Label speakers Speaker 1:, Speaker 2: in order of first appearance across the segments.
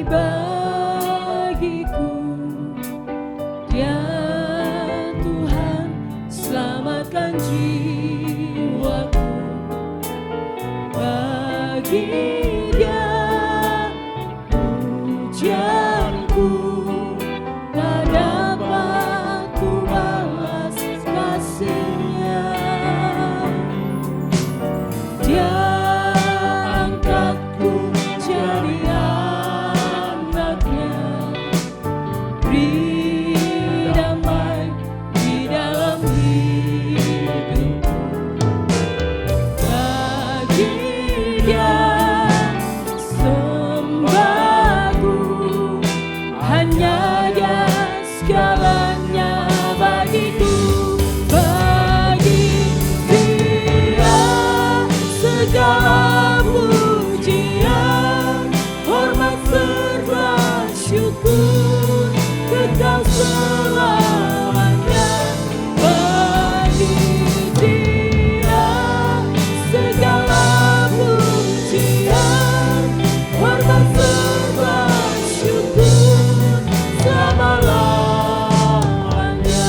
Speaker 1: bagiku, ya Tuhan, selamatkan jiwaku. Bagi Dia pujianku, tak dapat ku balas kasih-Nya. Dia angkatku jadi anaknya, beri damai di dalam hidupku. Bagi Dia sembahku, hanya Dia segalanya bagiku. Bagi Dia segala pujian, hormat serta syukur, kekal selamanya. Bagi Dia segala pujian, hormat serta syukur, selama-lamanya.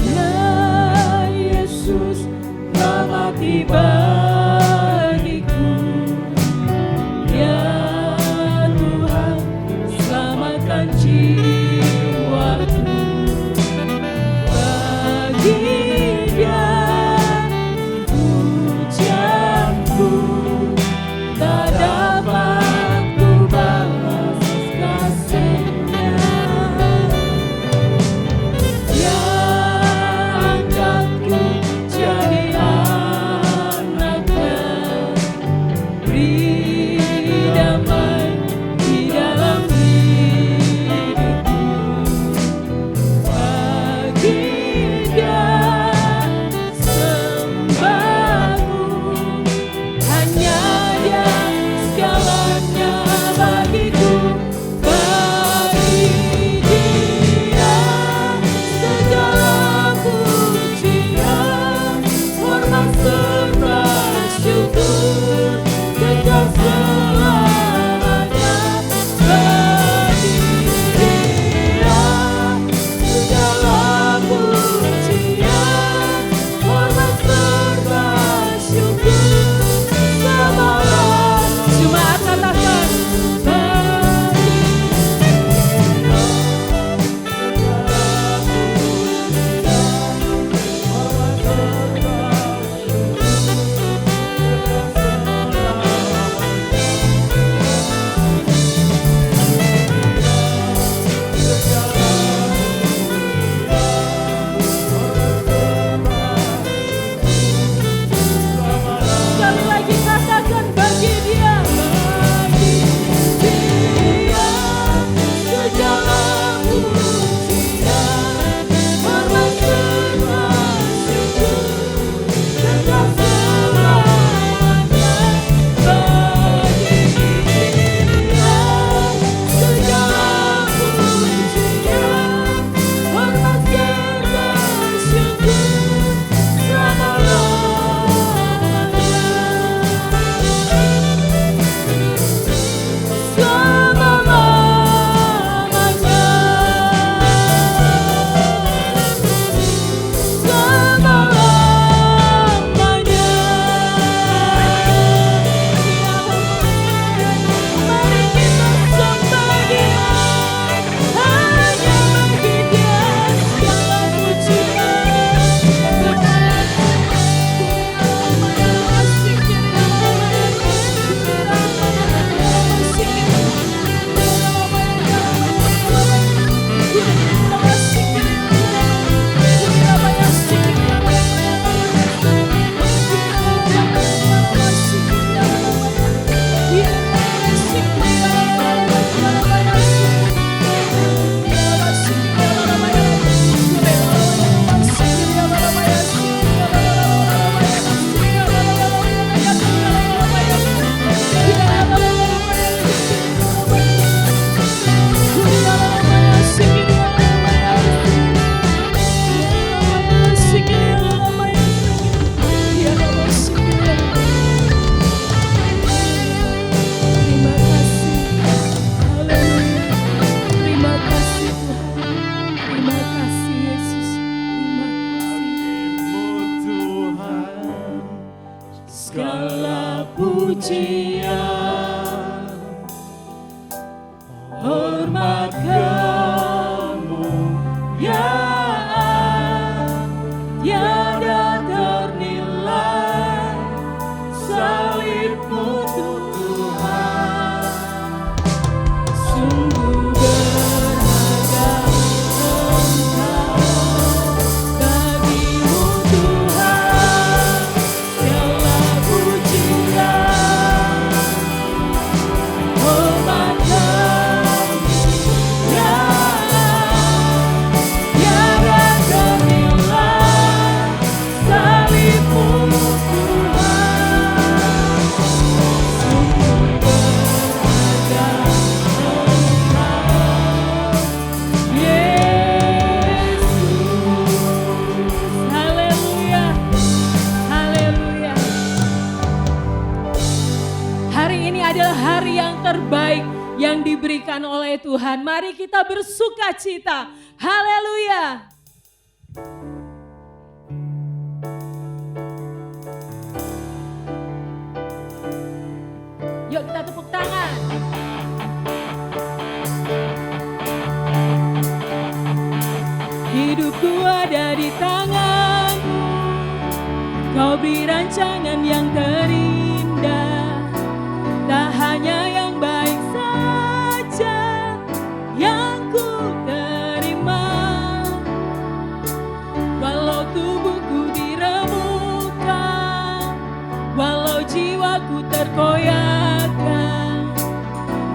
Speaker 1: Ya Yesus, telah mati bagiku. Ya Tuhan, selamatkan jiwaku. Bagi Dia pujianku, tak dapat ku balas kasih-Nya. Dia angkatku jadi anaknya, beri damai di dalam hidupku. kemuliaan tiada ternilai, salibmu Tuhan sungguh berharga. Engkau bagimu Tuhan segala pujian, hormat kemuliaan tiada ternilai, salibmu Tuhan sungguh berharga. Engkau Yesus, haleluya, haleluya. Hari ini adalah hari yang terbaik yang diberikan oleh Tuhan. Mari kita bersuka cita. Haleluya. Yuk kita tepuk tangan. Hidupku ada di tanganmu, kau beri rancangan yang terindah. Tak hanya yang baik saja yang ku terima, walau tubuhku diremukkan, walau jiwaku terkoyakkan,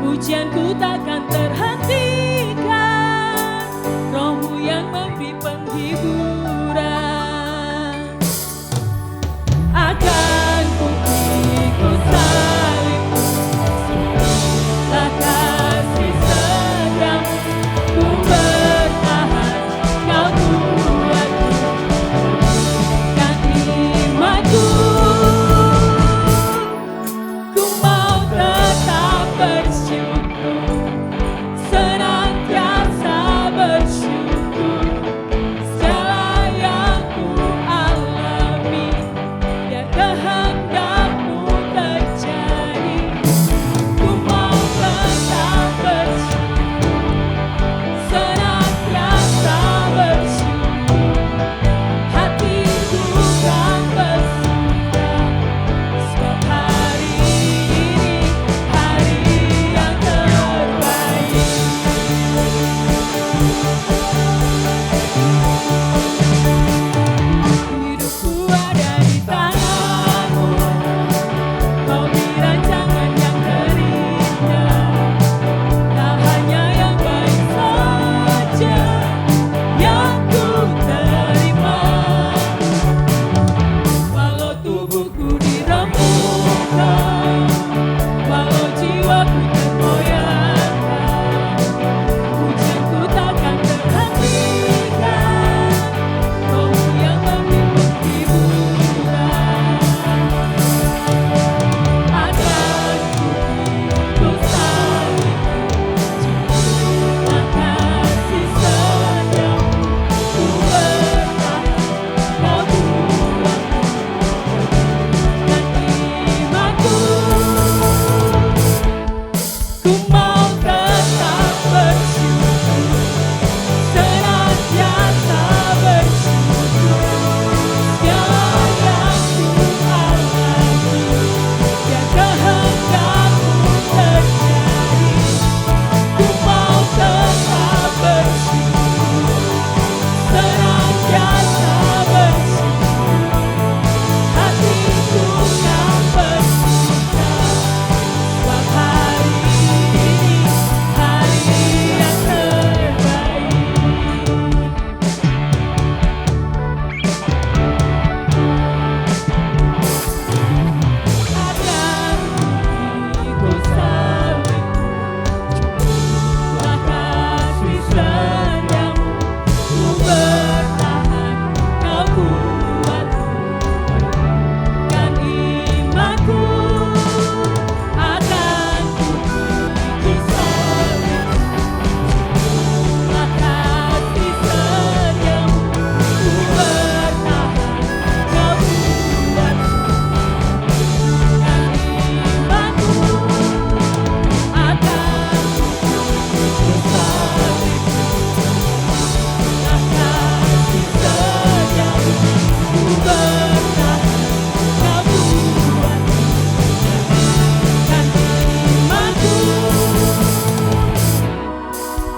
Speaker 1: pujianku takkan terhentikan, Rohmu yang memberi penghiburan. Akan ku ikut salibmu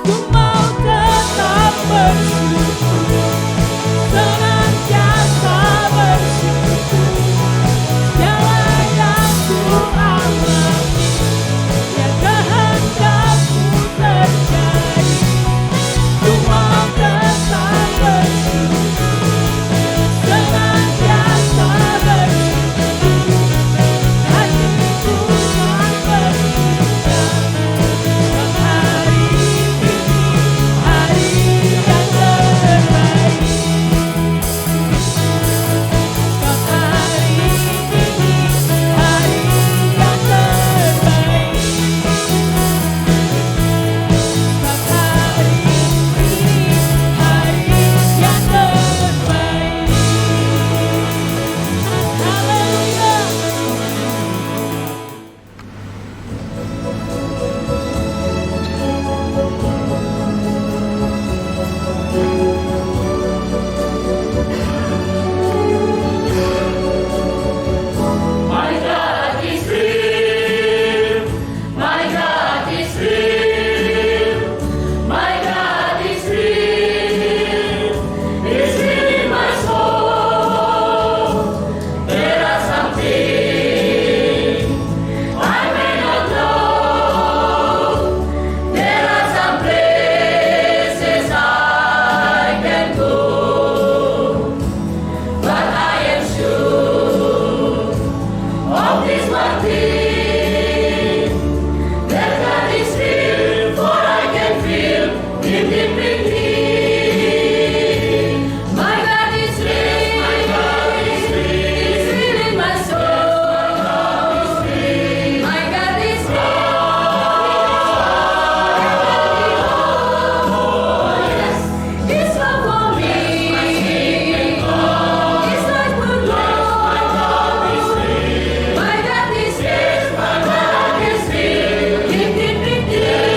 Speaker 1: ku mau tetap bersyukur, senantiasa bersyukur. Segala yang ku alami, ya kehendakmu terjadi. Ku mau tetap bersyukur, senantiasa bersyukur. Hatiku tak bersuka, hari ini hari yang terbaik. Hari ini hari yang terbaik. Hari ini hari yang terbaik. Haleluya.
Speaker 2: My God is real. My God is real. My God is real. He's real in my soul. There are some things I may not know. There are some places I can go, but I am sure of this one thing, that God is real, for I can feel Him deep within. My God is real. My God is real. He's real in my soul. My God is real. Oh yes, His love for me. His life will grow. My God is real. My God is real. Deep within.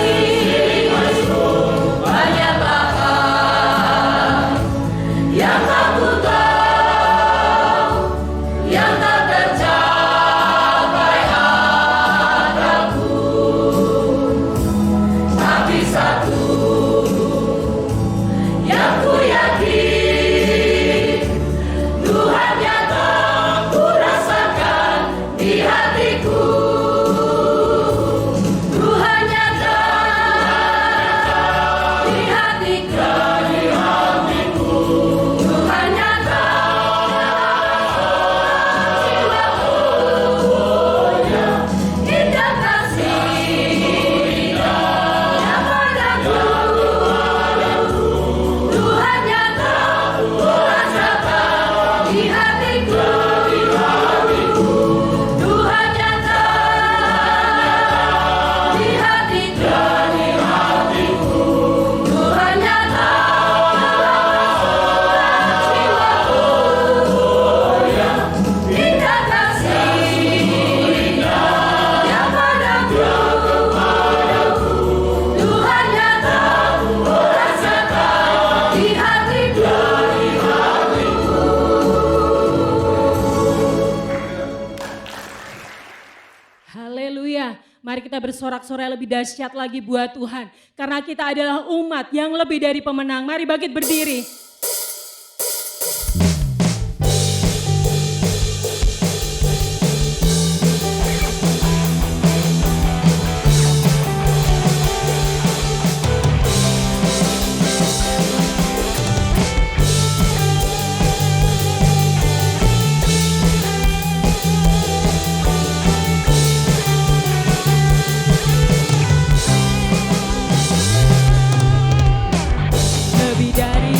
Speaker 2: Banyak bahkan yang aku tahu, yang tak tercapai harapku, tapi satu yang ku yakin, Tuhan nyata ku rasakan di hatiku. Tuhan nyata di hatiku. Tuhan nyata jiwaku. Indah kasih-Nya padaku. Tuhan nyata ku rasakan di hatiku. Tuhan nyata di hatiku. Tuhan nyata jiwaku. Indah kasih-Nya padaku. Tuhan nyata ku rasakan di hatiku.
Speaker 1: Haleluya. Mari kita bersorak-sorai lebih dahsyat lagi buat Tuhan. Karena kita adalah umat yang lebih dari pemenang. Mari bangkit berdiri. Lebih dari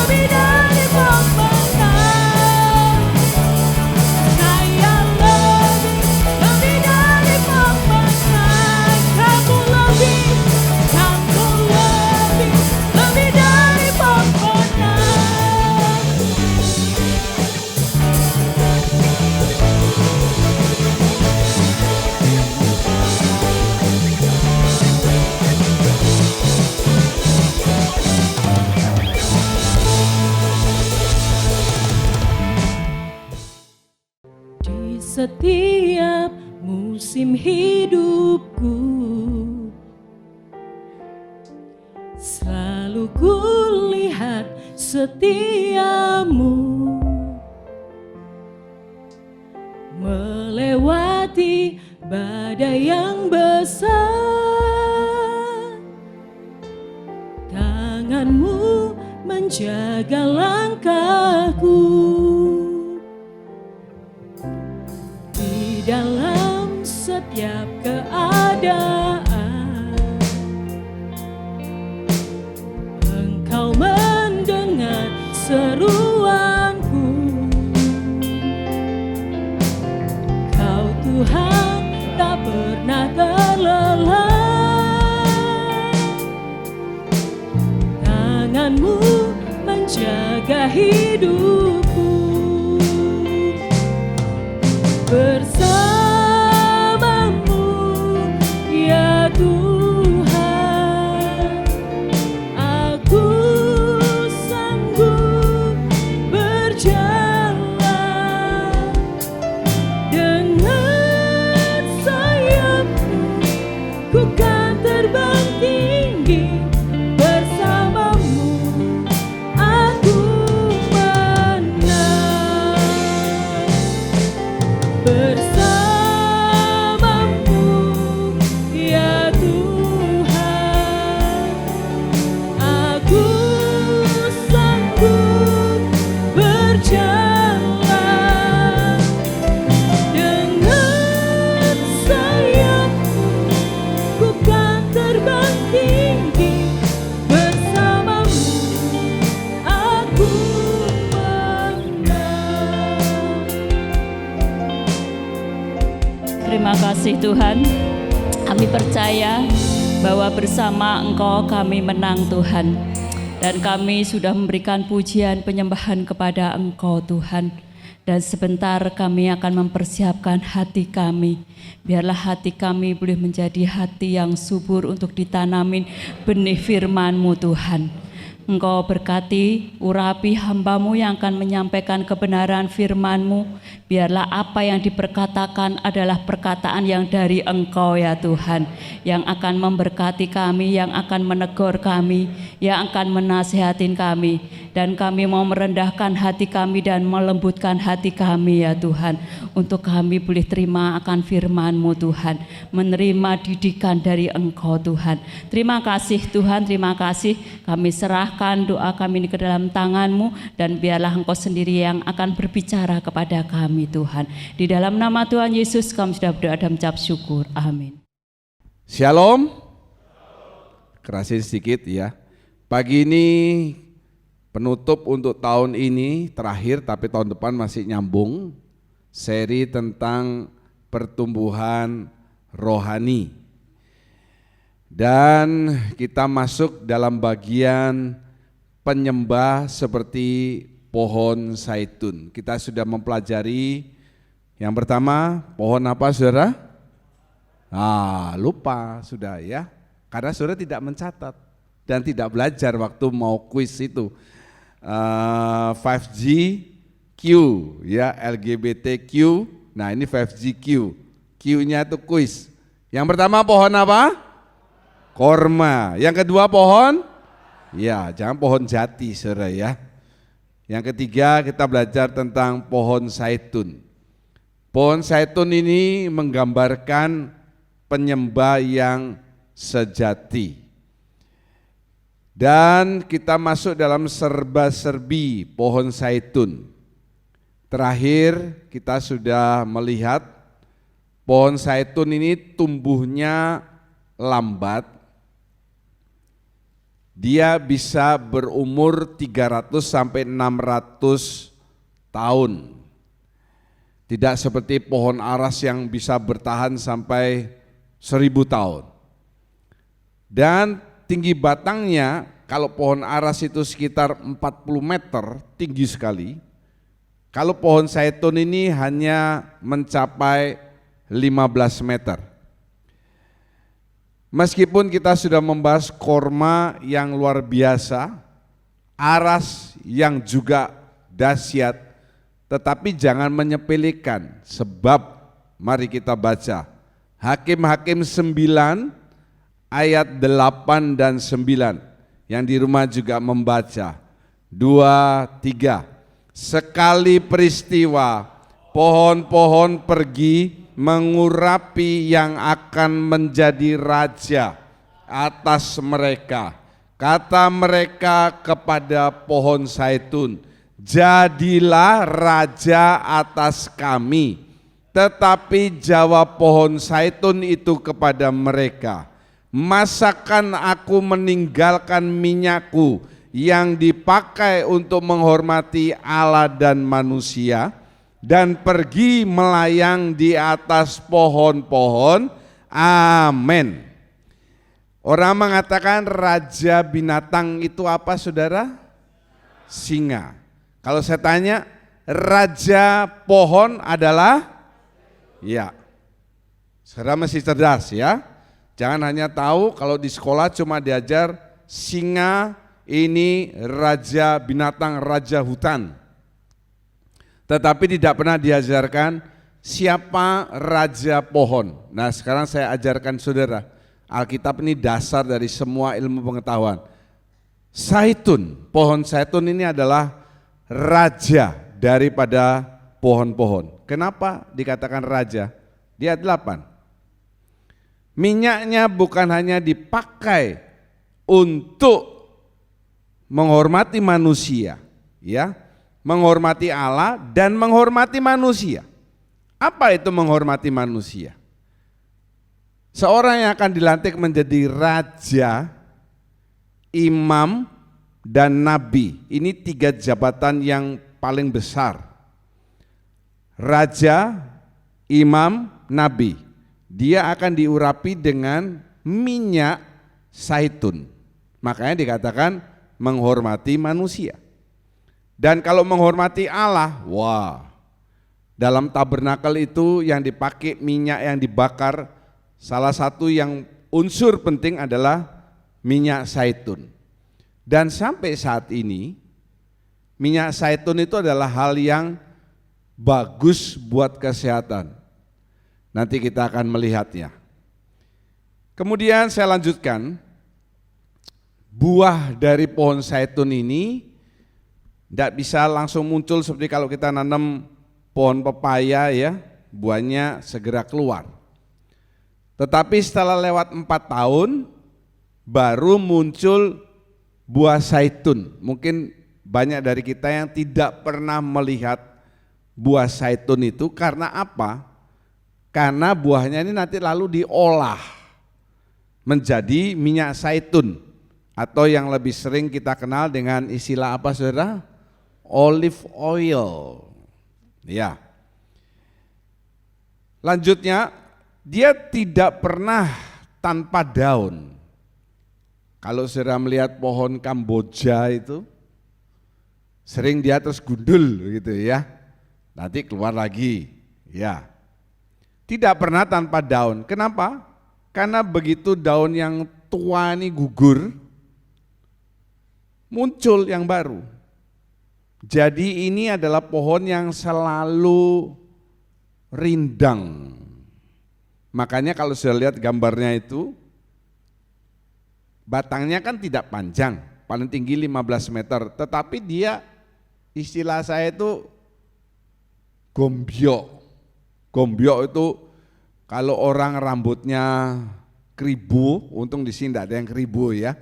Speaker 1: lebih dari pemenang. Saya lebih dari pemenang. Kamu lebih dari pemenang. Di setiap musim hidupku, selalu kulihat setiamu, melewati badai yang besar. Tanganmu menjaga langkahku di dalam setiap keadaan. Engkau mendengar seruanku. Kau Tuhan tak pernah terlelah. Tanganmu menjaga hidupku. Bersamamu ya Tuhan, aku sanggup berjalan. Dengan sayapmu ku kan terbang tinggi. Bersamamu aku menang. Bersamamu ya Tuhan, aku sanggup berjalan. Dengan sayapmu ku kan terbang tinggi. Bersamamu aku menang.
Speaker 3: Terima kasih Tuhan, kami percaya bahwa bersama Engkau kami menang Tuhan. Dan kami sudah memberikan pujian penyembahan kepada Engkau Tuhan. Dan sebentar kami akan mempersiapkan hati kami. Biarlah hati kami boleh menjadi hati yang subur untuk ditanamin benih firman-Mu Tuhan. Engkau berkati, urapi hamba-Mu yang akan menyampaikan kebenaran firman-Mu. Biarlah apa yang diperkatakan adalah perkataan yang dari Engkau ya Tuhan, yang akan memberkati kami, yang akan menegur kami, yang akan menasihatin kami. Dan kami mau merendahkan hati kami dan melembutkan hati kami ya Tuhan, untuk kami boleh terima akan firman-Mu Tuhan, menerima didikan dari Engkau Tuhan. Terima kasih Tuhan, terima kasih. Kami serahkan doa kami ini ke dalam tangan-Mu, dan biarlah Engkau sendiri yang akan berbicara kepada kami Tuhan. Di dalam nama Tuhan Yesus kami sudah berdoa dan mengucap syukur. Amin.
Speaker 4: Shalom. Kerasin sedikit ya. Pagi ini penutup untuk tahun ini terakhir, tapi tahun depan masih nyambung. Seri tentang pertumbuhan rohani. Dan kita masuk dalam bagian penyembah seperti pohon zaitun. Kita sudah mempelajari yang pertama, pohon apa saudara? Lupa sudah ya, karena saudara tidak mencatat dan tidak belajar waktu mau kuis itu. 5GQ ya, LGBTQ. Nah ini 5GQ, Q-nya itu kuis. Yang pertama pohon apa? Korma. Yang kedua pohon? Ya, jangan pohon jati saudara ya. Yang ketiga kita belajar tentang pohon zaitun. Pohon zaitun ini menggambarkan penyembah yang sejati. Dan kita masuk dalam serba-serbi pohon zaitun. Terakhir kita sudah melihat pohon zaitun ini tumbuhnya lambat dia bisa berumur 300 sampai 600 tahun. Tidak seperti pohon aras yang bisa bertahan sampai 1000 tahun. Dan tinggi batangnya, kalau pohon aras itu sekitar 40 meter, tinggi sekali. Kalau pohon zaitun ini hanya mencapai 15 meter. Meskipun kita sudah membahas korma yang luar biasa, aras yang juga dahsyat, tetapi jangan menyepelekan, sebab mari kita baca Hakim-Hakim 9 ayat 8 dan 9, yang di rumah juga membaca. 2, 3. Sekali peristiwa pohon-pohon pergi mengurapi yang akan menjadi raja atas mereka. Kata mereka kepada pohon zaitun, jadilah raja atas kami. Tetapi jawab pohon zaitun itu kepada mereka, masakan aku meninggalkan minyakku yang dipakai untuk menghormati Allah dan manusia, dan pergi melayang di atas pohon-pohon. Amin. Orang mengatakan raja binatang itu apa, saudara? Singa. Kalau saya tanya, raja pohon adalah? Ya. Saudara mesti cerdas ya. Jangan hanya tahu kalau di sekolah cuma diajar singa ini raja binatang, raja hutan. Tetapi tidak pernah diajarkan siapa raja pohon. Nah, sekarang saya ajarkan saudara, Alkitab ini dasar dari semua ilmu pengetahuan. Zaitun, pohon zaitun ini adalah raja daripada pohon-pohon. Kenapa dikatakan raja? Dia 8. Minyaknya bukan hanya dipakai untuk menghormati manusia, ya, menghormati Allah dan menghormati manusia. Apa itu menghormati manusia? Seorang yang akan dilantik menjadi raja, imam, dan nabi. Ini 3 jabatan yang paling besar. Raja, imam, nabi. Dia akan diurapi dengan minyak zaitun. Makanya dikatakan menghormati manusia. Dan kalau menghormati Allah, wah, dalam tabernakel itu yang dipakai minyak yang dibakar, salah satu yang unsur penting adalah minyak zaitun. Dan sampai saat ini, minyak zaitun itu adalah hal yang bagus buat kesehatan. Nanti kita akan melihatnya. Kemudian saya lanjutkan, buah dari pohon zaitun ini tidak bisa langsung muncul seperti kalau kita nanam pohon pepaya ya, buahnya segera keluar. Tetapi setelah lewat 4 tahun baru muncul buah zaitun. Mungkin banyak dari kita yang tidak pernah melihat buah zaitun itu karena apa? Karena buahnya ini nanti lalu diolah menjadi minyak zaitun, atau yang lebih sering kita kenal dengan istilah apa, saudara? Olive oil. Ya. Lanjutnya, dia tidak pernah tanpa daun. Kalau saudara melihat pohon Kamboja itu, sering dia terus gundul gitu ya. Nanti keluar lagi. Ya. Tidak pernah tanpa daun. Kenapa? Karena begitu daun yang tua ini gugur, muncul yang baru. Jadi ini adalah pohon yang selalu rindang. Makanya kalau saya lihat gambarnya itu, batangnya kan tidak panjang, paling tinggi 15 meter, tetapi dia, istilah saya itu gombyok. Gombyok itu kalau orang rambutnya keribu, untung di sini tidak ada yang keribu ya.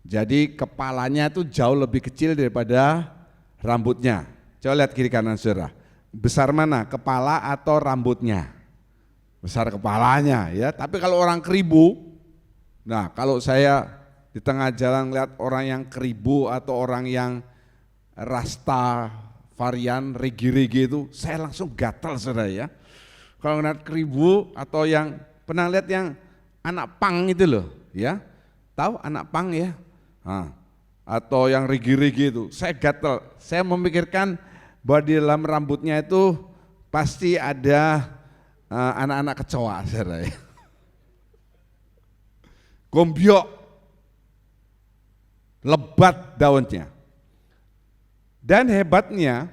Speaker 4: Jadi kepalanya itu jauh lebih kecil daripada rambutnya. Coba lihat kiri kanan saudara. Besar mana, kepala atau rambutnya? Besar kepalanya ya. Tapi kalau orang keribu, nah kalau saya di tengah jalan lihat orang yang keribu atau orang yang rasta varian regi-regi itu, saya langsung gatal saudara ya. Kalau ngeliat keribu atau yang pernah lihat yang anak pang itu loh ya, tahu anak pang ya, atau yang regi-regi itu, saya gatal. Saya memikirkan bahwa di dalam rambutnya itu pasti ada anak-anak kecoa saudara ya. Gombyok, lebat daunnya. Dan hebatnya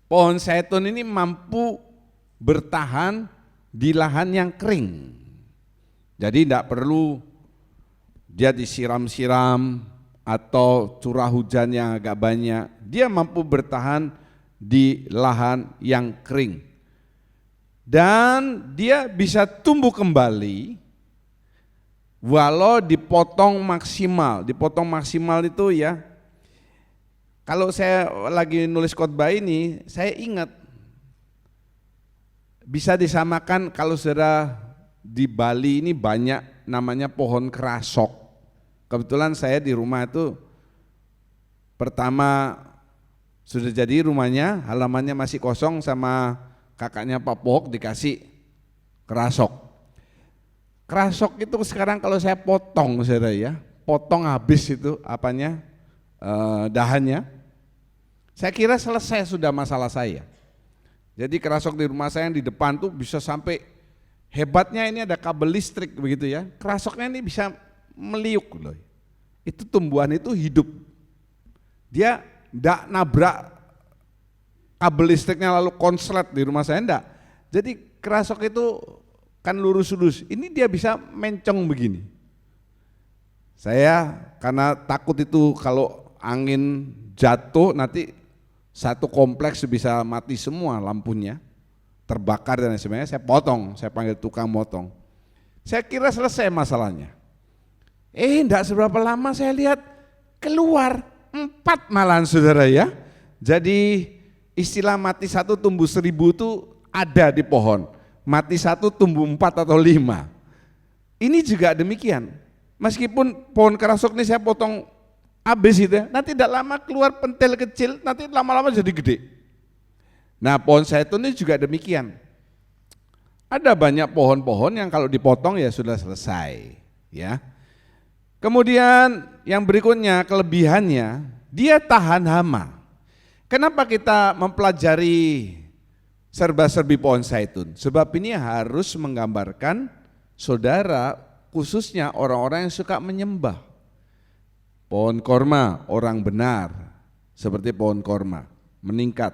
Speaker 4: pohon zaitun ini mampu bertahan di lahan yang kering. Jadi tidak perlu dia disiram-siram atau curah hujan yang agak banyak. Dia mampu bertahan di lahan yang kering. Dan dia bisa tumbuh kembali walau dipotong maksimal. Dipotong maksimal itu ya, kalau saya lagi nulis khotbah ini, saya ingat bisa disamakan kalau saudara di Bali ini banyak namanya pohon kerasok. Kebetulan saya di rumah itu pertama sudah jadi rumahnya, halamannya masih kosong sama kakaknya Pak Pohok dikasih kerasok. Kerasok itu sekarang kalau saya potong saudara ya, potong habis itu apanya, dahannya. Saya kira selesai sudah masalah saya. Jadi kerasok di rumah saya yang di depan tuh bisa sampai, hebatnya ini ada kabel listrik begitu ya. Kerasoknya ini bisa meliuk loh. Itu tumbuhan itu hidup. Dia enggak nabrak kabel listriknya lalu konslet di rumah saya, enggak. Jadi kerasok itu kan lurus-lurus. Ini dia bisa mencong begini. Saya karena takut itu kalau angin jatuh nanti satu kompleks bisa mati semua lampunya, terbakar dan sebagainya, saya potong, saya panggil tukang motong. Saya kira selesai masalahnya. Enggak seberapa lama saya lihat keluar 4 malahan saudara ya. Jadi istilah mati 1 tumbuh 1000 itu ada di pohon. Mati 1 tumbuh 4 atau 5. Ini juga demikian. Meskipun pohon kerasok ini saya potong habis itu ya, nanti tidak lama keluar pentil kecil, nanti lama-lama jadi gede. Nah pohon zaitun ini juga demikian. Ada banyak pohon-pohon yang kalau dipotong ya sudah selesai ya. Kemudian yang berikutnya kelebihannya, dia tahan hama. Kenapa kita mempelajari serba-serbi pohon zaitun? Sebab ini harus menggambarkan saudara, khususnya orang-orang yang suka menyembah. Pohon korma, orang benar seperti pohon korma meningkat.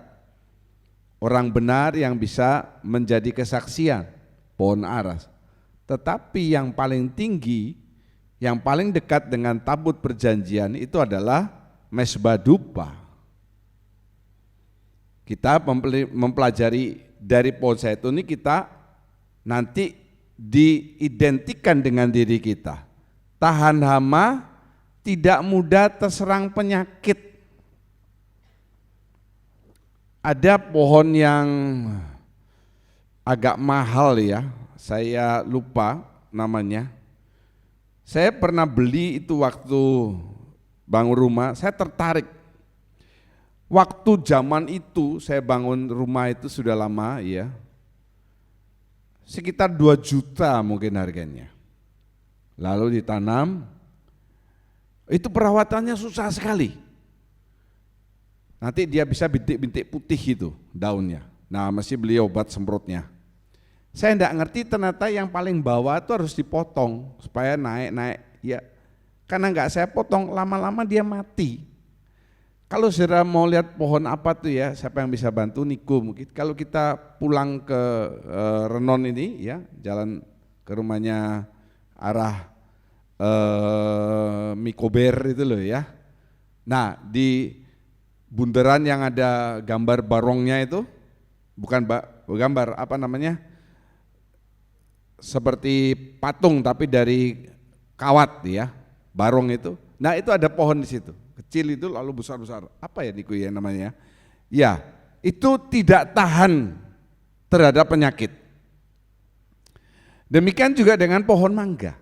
Speaker 4: Orang benar yang bisa menjadi kesaksian, pohon aras. Tetapi yang paling tinggi, yang paling dekat dengan tabut perjanjian itu adalah mesbah dupa. Kita mempelajari dari pohon zaitun ini, kita nanti diidentikan dengan diri kita. Tahan hama, tidak mudah terserang penyakit. Ada pohon yang agak mahal ya, saya lupa namanya. Saya pernah beli itu waktu bangun rumah, saya tertarik. Waktu zaman itu saya bangun rumah itu sudah lama ya, sekitar 2 juta mungkin harganya. Lalu ditanam, itu perawatannya susah sekali. Nanti dia bisa bintik-bintik putih itu daunnya. Nah mesti beli obat semprotnya. Saya enggak ngerti ternyata yang paling bawah itu harus dipotong supaya naik-naik. Ya, karena enggak saya potong, lama-lama dia mati. Kalau saudara mau lihat pohon apa tuh ya, siapa yang bisa bantu Niko mungkin. Kalau kita pulang ke Renon ini ya, jalan ke rumahnya arah Mikober itu loh ya. Nah di bundaran yang ada gambar barongnya itu, bukan gambar apa namanya, seperti patung tapi dari kawat ya, barong itu. Nah itu ada pohon di situ, kecil itu lalu besar-besar. Apa ya Niku ya namanya? Ya itu tidak tahan terhadap penyakit. Demikian juga dengan pohon mangga.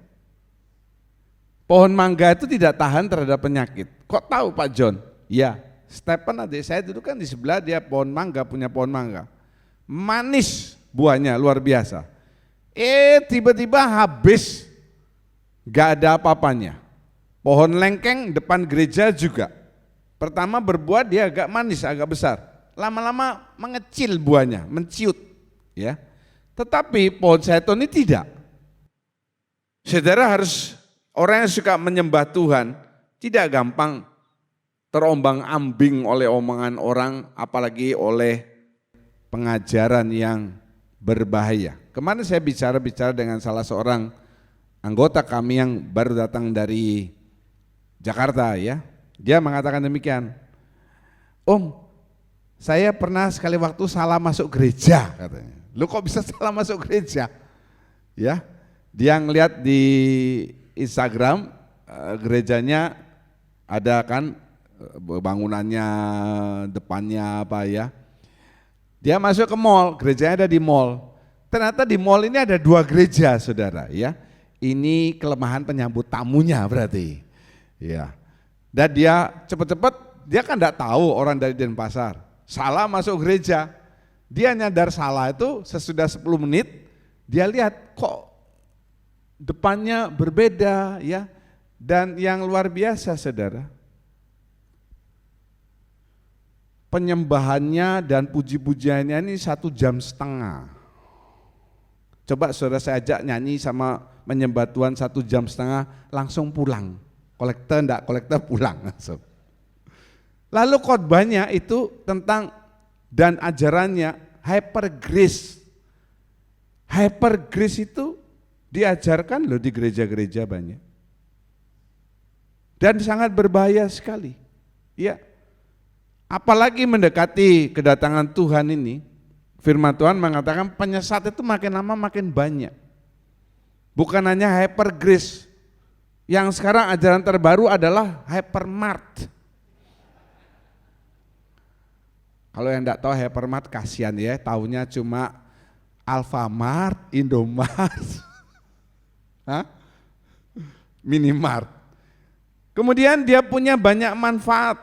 Speaker 4: Pohon mangga itu tidak tahan terhadap penyakit. Kok tahu Pak John? Ya, Stephen adik saya dulu kan di sebelah dia pohon mangga, punya pohon mangga. Manis buahnya luar biasa. Tiba-tiba habis, gak ada apa-apanya. Pohon lengkeng depan gereja juga. Pertama berbuah dia agak manis, agak besar. Lama-lama mengecil buahnya, menciut. Ya. Tetapi pohon zaitun ini tidak. Saudara harus, orang yang suka menyembah Tuhan tidak gampang terombang-ambing oleh omongan orang, apalagi oleh pengajaran yang berbahaya. Kemarin saya bicara dengan salah seorang anggota kami yang baru datang dari Jakarta ya. Dia mengatakan demikian, Om, saya pernah sekali waktu salah masuk gereja katanya. Lu kok bisa salah masuk gereja? Ya, dia ngeliat di Instagram gerejanya ada kan bangunannya depannya apa ya. Dia masuk ke mall, gerejanya ada di mall. Ternyata di mall ini ada 2 gereja saudara ya. Ini kelemahan penyambut tamunya berarti. Ya. Dan dia cepat-cepat, dia kan enggak tahu orang dari Denpasar. Salah masuk gereja. Dia nyadar salah itu sesudah 10 menit, dia lihat kok depannya berbeda ya. Dan yang luar biasa saudara, penyembahannya dan puji-pujiannya ini 1,5 jam. Coba saudara saya ajak nyanyi sama menyembah Tuhan 1,5 jam, langsung pulang. Kolektor pulang langsung. Lalu khotbahnya itu tentang dan ajarannya hyper grace. Hyper grace itu diajarkan loh di gereja-gereja banyak. Dan sangat berbahaya sekali. Ya. Apalagi mendekati kedatangan Tuhan ini, firman Tuhan mengatakan penyesat itu makin lama makin banyak. Bukan hanya hyper grace. Yang sekarang ajaran terbaru adalah hypermart. Kalau yang enggak tahu hypermart kasihan ya, taunya cuma Alfamart, Indomart, Minimart. Kemudian dia punya banyak manfaat.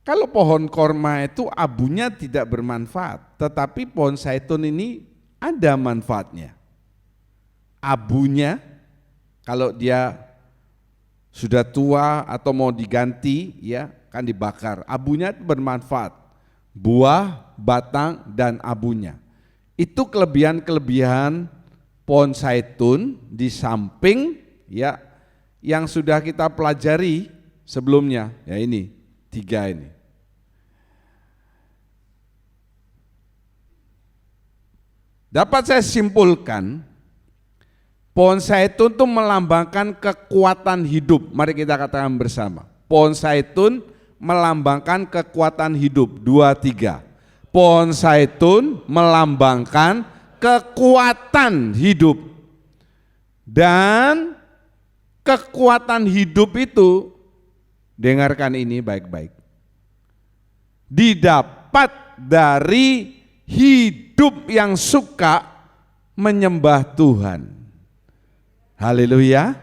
Speaker 4: Kalau pohon korma itu abunya tidak bermanfaat, tetapi pohon zaitun ini ada manfaatnya. Abunya kalau dia sudah tua atau mau diganti ya kan dibakar. Abunya itu bermanfaat. Buah, batang dan abunya. Itu kelebihan-kelebihan pohon zaitun di samping ya yang sudah kita pelajari sebelumnya. Ya ini 3 ini. Dapat saya simpulkan, pohon zaitun itu melambangkan kekuatan hidup. Mari kita katakan bersama. Pohon zaitun melambangkan kekuatan hidup. 2, 3. Pohon zaitun melambangkan kekuatan hidup. Dan kekuatan hidup itu, dengarkan ini baik-baik, didapat dari hidup yang suka menyembah Tuhan. Haleluya.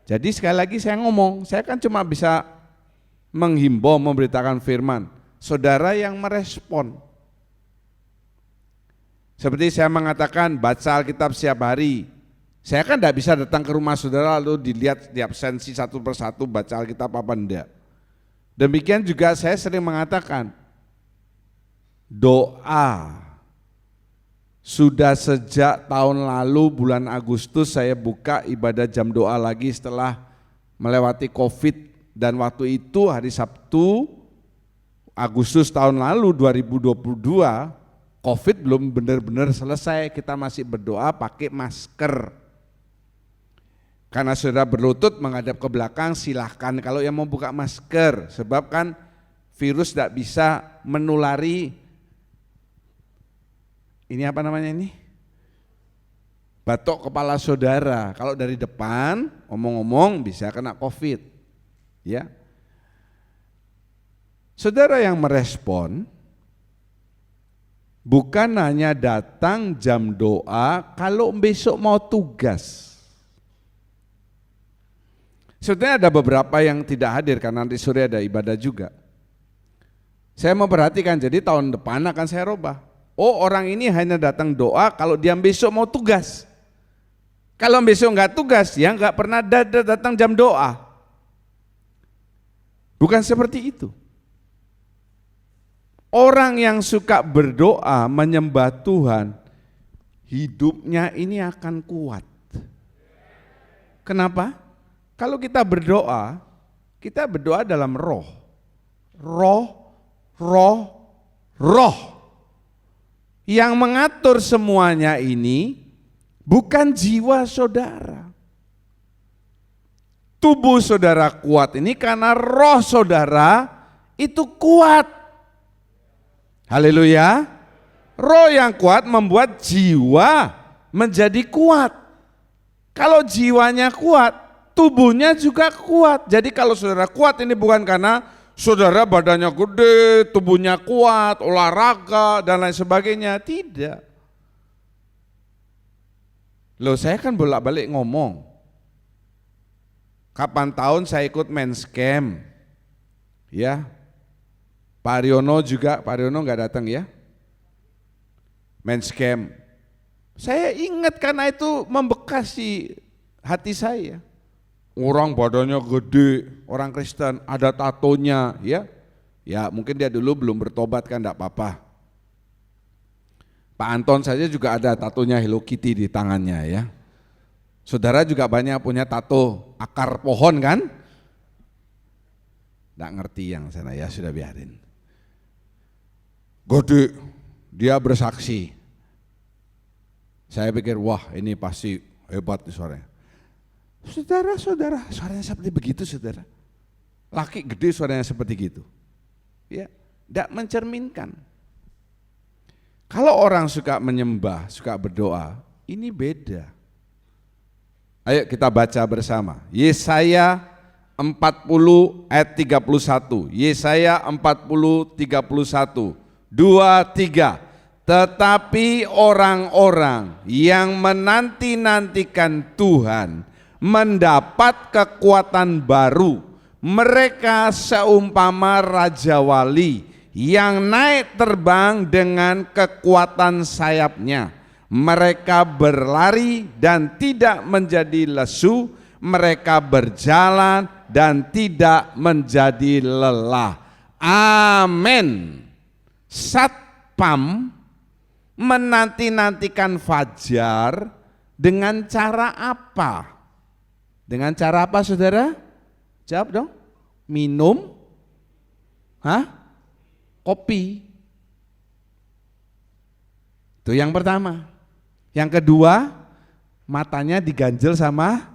Speaker 4: Jadi sekali lagi saya ngomong, saya kan cuma bisa menghimbau, memberitakan firman. Saudara yang merespon. Seperti saya mengatakan baca Alkitab setiap hari. Saya kan tidak bisa datang ke rumah saudara lalu dilihat setiap sensi satu persatu baca Alkitab apa enggak. Demikian juga saya sering mengatakan doa. Sudah sejak tahun lalu bulan Agustus saya buka ibadah jam doa lagi setelah melewati COVID, dan waktu itu hari Sabtu Agustus tahun lalu 2022 COVID belum benar-benar selesai, kita masih berdoa pakai masker. Karena saudara berlutut menghadap ke belakang silahkan kalau yang mau buka masker, sebab kan virus tidak bisa menulari ini apa namanya ini? Batok kepala saudara. Kalau dari depan omong-omong bisa kena COVID. Ya. Saudara yang merespon bukan hanya datang jam doa kalau besok mau tugas. Sebetulnya ada beberapa yang tidak hadir karena nanti sore ada ibadah juga. Saya memperhatikan, jadi tahun depan akan saya rubah. Oh, orang ini hanya datang doa kalau dia besok mau tugas. Kalau besok enggak tugas, ya enggak pernah datang jam doa. Bukan seperti itu. Orang yang suka berdoa, menyembah Tuhan, hidupnya ini akan kuat. Kenapa? Kalau kita berdoa dalam roh. Roh. Yang mengatur semuanya ini bukan jiwa saudara. Tubuh saudara kuat ini karena roh saudara itu kuat. Haleluya. Roh yang kuat membuat jiwa menjadi kuat. Kalau jiwanya kuat, tubuhnya juga kuat. Jadi kalau saudara kuat ini bukan karena saudara badannya gede, tubuhnya kuat, olahraga dan lain sebagainya. Tidak. Loh, saya kan bolak-balik ngomong. Kapan tahun saya ikut men's camp. Ya. Pak Riono juga, Pak Riono enggak datang ya. Men's camp. Saya ingat karena itu membekas di hati saya. Orang badannya gede, orang Kristen, ada tatonya, ya. Ya mungkin dia dulu belum bertobat kan, enggak apa-apa. Pak Anton saja juga ada tatonya Hello Kitty di tangannya ya. Saudara juga banyak punya tato akar pohon kan? Enggak ngerti yang sana ya, sudah biarin. Gede, dia bersaksi. Saya pikir wah ini pasti hebat nih suaranya. Saudara, suaranya seperti begitu saudara. Laki gede suaranya seperti gitu. Ya, tidak mencerminkan. Kalau orang suka menyembah, suka berdoa, ini beda. Ayo kita baca bersama. Yesaya 40 ayat 31. Yesaya 40 31. 2, 3. Tetapi orang-orang yang menanti-nantikan Tuhan mendapat kekuatan baru. Mereka seumpama raja wali yang naik terbang dengan kekuatan sayapnya. Mereka berlari dan tidak menjadi lesu, mereka berjalan dan tidak menjadi lelah. Amin. Satpam menanti-nantikan fajar dengan cara apa? Dengan cara apa saudara? Jawab dong. Minum kopi. Itu yang pertama. Yang kedua, matanya diganjel sama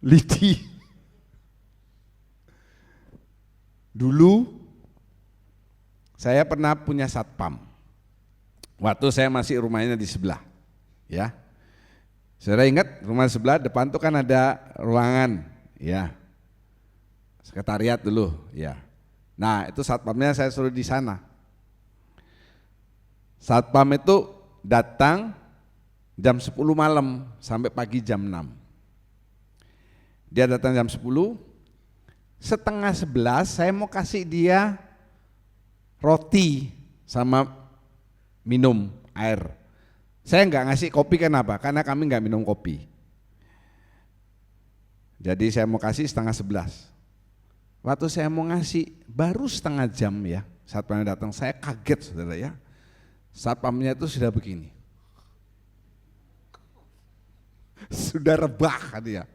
Speaker 4: lidi. Dulu saya pernah punya satpam. Waktu saya masih rumahnya di sebelah, ya. Saudara ingat rumah sebelah depan tuh kan ada ruangan, ya. Sekretariat dulu, ya. Nah, itu satpamnya saya suruh di sana. Satpam itu datang jam 10 malam sampai pagi jam 6. Dia datang jam 10, setengah 11 saya mau kasih dia roti sama minum air. Saya enggak ngasih kopi, kenapa? Karena kami enggak minum kopi. Jadi saya mau kasih setengah 11. Waktu saya mau ngasih baru setengah jam ya, satpamnya datang, saya kaget saudara ya. Satpamnya itu sudah begini. Sudah rebah dia.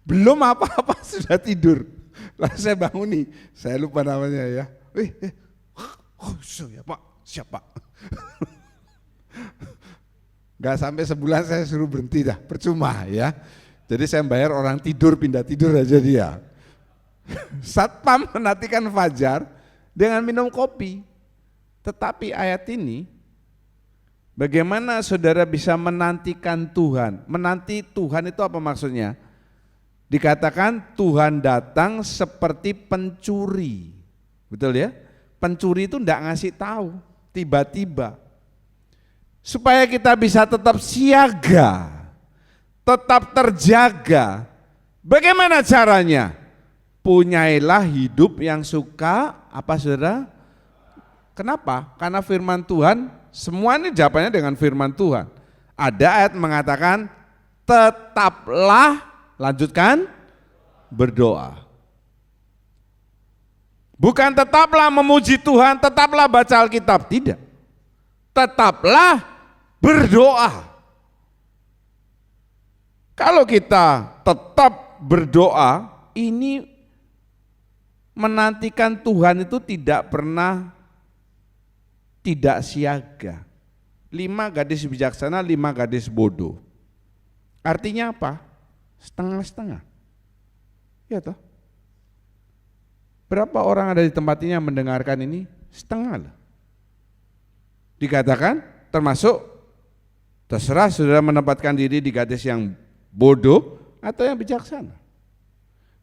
Speaker 4: Belum apa-apa sudah tidur. Lalu saya bangun nih, saya lupa namanya ya. Siapa? Gak sampai sebulan saya suruh berhenti dah, percuma ya. Jadi saya bayar orang tidur, pindah tidur aja dia. Satpam menantikan fajar dengan minum kopi. Tetapi ayat ini, bagaimana saudara bisa menantikan Tuhan? Menanti Tuhan itu apa maksudnya? Dikatakan Tuhan datang seperti pencuri. Betul ya? Pencuri itu enggak ngasih tahu, tiba-tiba. Supaya kita bisa tetap siaga, tetap terjaga. Bagaimana caranya? Punyailah hidup yang suka apa saudara? Kenapa? Karena firman Tuhan, semua ini jawabannya dengan firman Tuhan. Ada ayat mengatakan tetaplah, lanjutkan, berdoa. Bukan tetaplah memuji Tuhan, tetaplah baca Alkitab, tidak. Tetaplah berdoa. Kalau kita tetap berdoa, ini menantikan Tuhan itu tidak pernah tidak siaga. 5 gadis bijaksana, 5 gadis bodoh. Artinya apa? Setengah-setengah. Ya toh? Berapa orang ada di tempat ini yang mendengarkan ini? Setengah lah. Dikatakan termasuk, terserah saudara menempatkan diri di gadis yang bodoh atau yang bijaksana.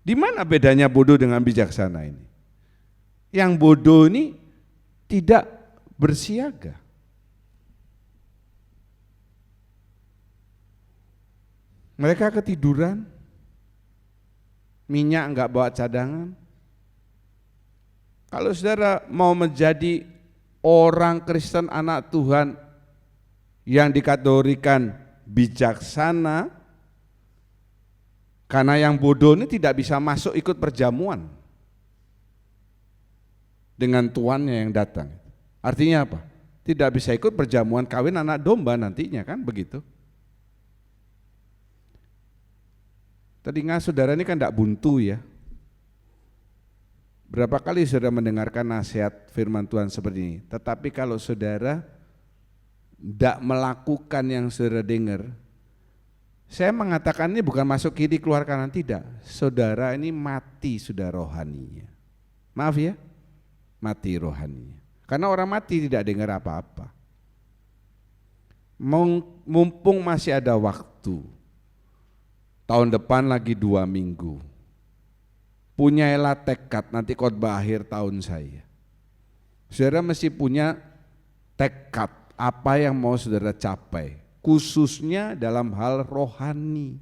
Speaker 4: Di mana bedanya bodoh dengan bijaksana ini? Yang bodoh ini tidak bersiaga. Mereka ketiduran, minyak enggak bawa cadangan. Kalau saudara mau menjadi orang Kristen anak Tuhan yang dikategorikan bijaksana, karena yang bodoh ini tidak bisa masuk ikut perjamuan dengan tuannya yang datang. Artinya apa? Tidak bisa ikut perjamuan kawin anak domba nantinya, kan begitu. Telinga saudara ini kan tidak buntu ya. Berapa kali saudara mendengarkan nasihat firman Tuhan seperti ini. Tetapi kalau saudara tidak melakukan yang saudara dengar, saya mengatakan ini bukan masuk kiri keluar kanan, tidak. Saudara ini mati sudah rohaninya. Maaf ya, mati rohaninya. Karena orang mati tidak dengar apa-apa. Mumpung masih ada waktu, tahun depan lagi 2 minggu, punyailah tekad, nanti khotbah akhir tahun saya. Saudara mesti punya tekad apa yang mau saudara capai, khususnya dalam hal rohani.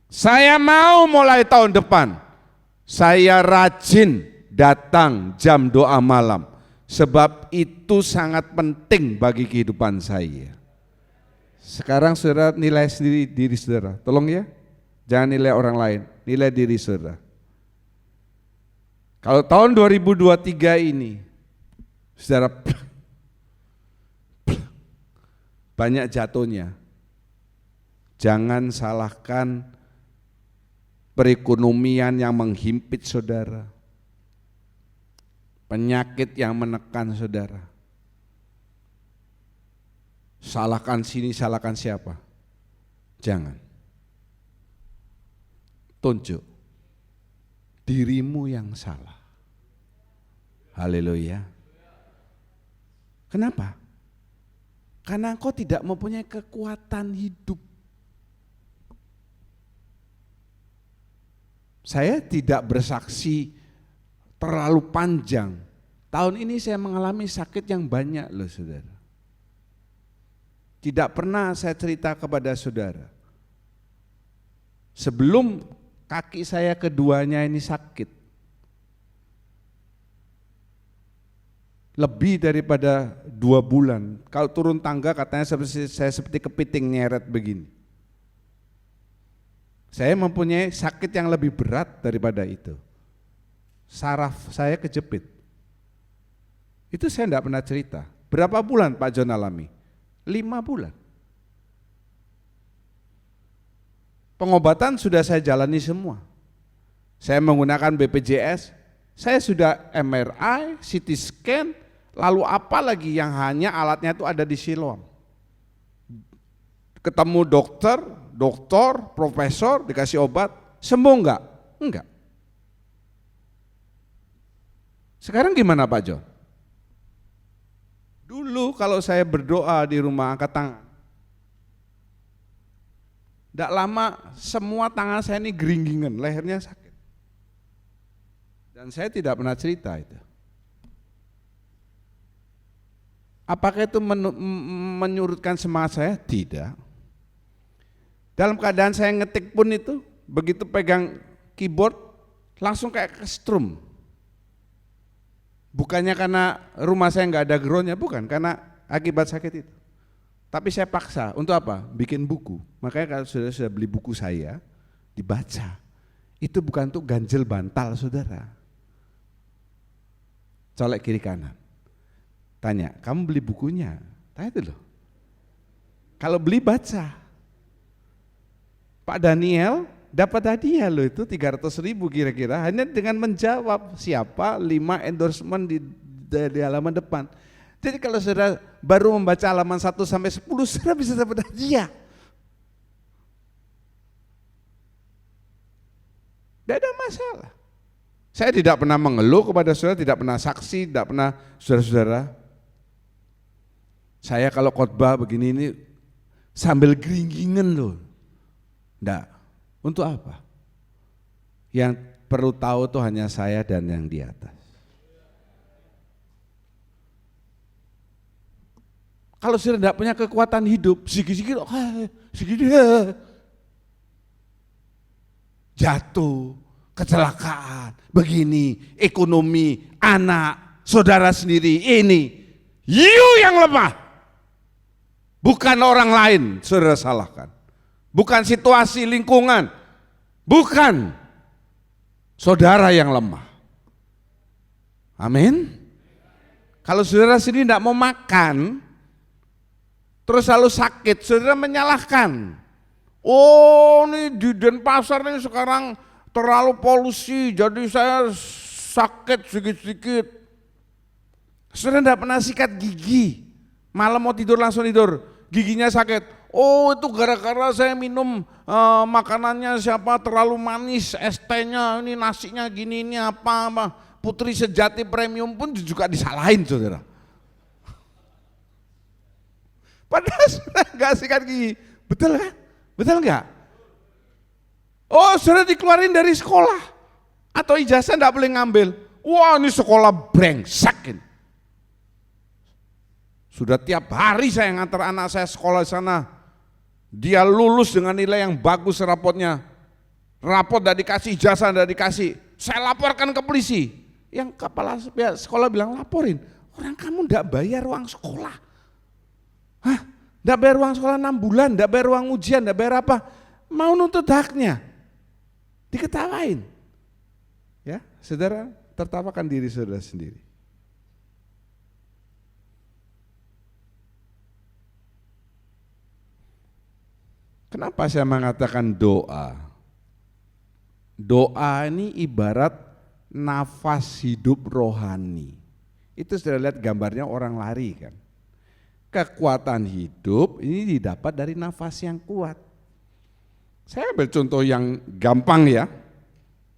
Speaker 4: Saya mau mulai tahun depan, saya rajin datang jam doa malam, sebab itu sangat penting bagi kehidupan saya. Sekarang saudara nilai sendiri diri saudara, tolong ya, jangan nilai orang lain, nilai diri saudara. Kalau tahun 2023 ini, saudara banyak jatuhnya, jangan salahkan perekonomian yang menghimpit saudara, penyakit yang menekan saudara. Salahkan sini, salahkan siapa? Jangan. Tunjuk dirimu yang salah. Haleluya. Kenapa? Karena engkau tidak mempunyai kekuatan hidup. Saya tidak bersaksi terlalu panjang. Tahun ini saya mengalami sakit yang banyak loh saudara. Tidak pernah saya cerita kepada saudara. Sebelum kaki saya keduanya ini sakit, lebih daripada 2 bulan. Kalau turun tangga katanya saya seperti kepiting nyeret begini. Saya mempunyai sakit yang lebih berat daripada itu. Saraf saya kejepit. Itu saya tidak pernah cerita. Berapa bulan Pak John alami? 5 bulan. Pengobatan sudah saya jalani semua. Saya menggunakan BPJS, saya sudah MRI, CT scan, lalu apa lagi yang hanya alatnya itu ada di Siloam. Ketemu dokter, profesor, dikasih obat, sembuh enggak? Enggak. Sekarang gimana Pak John? Dulu kalau saya berdoa di rumah angkat tangan, tidak lama semua tangan saya ini geringgingan, lehernya sakit. Dan saya tidak pernah cerita itu. Apakah itu menyurutkan semangat saya? Tidak. Dalam keadaan saya ngetik pun itu, begitu pegang keyboard langsung kayak kestrum. Bukannya karena rumah saya nggak ada groundnya, bukan, karena akibat sakit itu. Tapi saya paksa, untuk apa? Bikin buku. Makanya kalau sudah beli buku saya, dibaca. Itu bukan untuk ganjel bantal saudara. Colek kiri kanan. Tanya, kamu beli bukunya? Tanya itu loh. Kalau beli baca. Pak Daniel dapat hadiah loh itu 300.000 kira-kira hanya dengan menjawab siapa 5 endorsement di halaman depan. Jadi kalau saudara baru membaca halaman 1 sampai 10 saudara bisa dapat hadiah. Tidak ada masalah. Saya tidak pernah mengeluh kepada saudara, tidak pernah saksi, tidak pernah saudara-saudara. Saya kalau khotbah begini ini sambil geringgingan loh. Enggak. Untuk apa? Yang perlu tahu tuh hanya saya dan yang di atas. Kalau sudah tidak punya kekuatan hidup, sikit-sikit jatuh, kecelakaan, begini, ekonomi, anak, saudara sendiri, ini, you yang lemah. Bukan orang lain, saudara salahkan. Bukan situasi lingkungan, bukan saudara yang lemah. Amin. Kalau saudara sendiri tidak mau makan, terus selalu sakit, saudara menyalahkan. Oh nih di Denpasar nih sekarang terlalu polusi, jadi saya sakit sedikit-sedikit. Saudara tidak pernah sikat gigi, malam mau tidur langsung tidur, giginya sakit. Oh itu gara-gara saya minum makanannya siapa terlalu manis, es tehnya, ini nasinya gini, ini apa, Putri Sejati Premium pun juga disalahin saudara. Padahal sudah nggak sikat gigi, betul kan? Betul nggak? Oh sudah dikeluarin dari sekolah atau ijazah nggak boleh ngambil. Wah ini sekolah brengsek ini. Sudah tiap hari saya ngantar anak saya sekolah di sana. Dia lulus dengan nilai yang bagus rapotnya. Rapot tidak dikasih, ijazah tidak dikasih. Saya laporkan ke polisi. Yang kepala sekolah bilang laporin. Orang kamu tidak bayar uang sekolah. Hah? Tidak bayar uang sekolah 6 bulan, tidak bayar uang ujian, tidak bayar apa. Mau nuntut haknya. Diketawain. Ya, saudara tertawakan diri saudara sendiri. Kenapa saya mengatakan doa? Doa ini ibarat nafas hidup rohani. Itu sudah lihat gambarnya orang lari kan. Kekuatan hidup ini didapat dari nafas yang kuat. Saya ambil contoh yang gampang ya.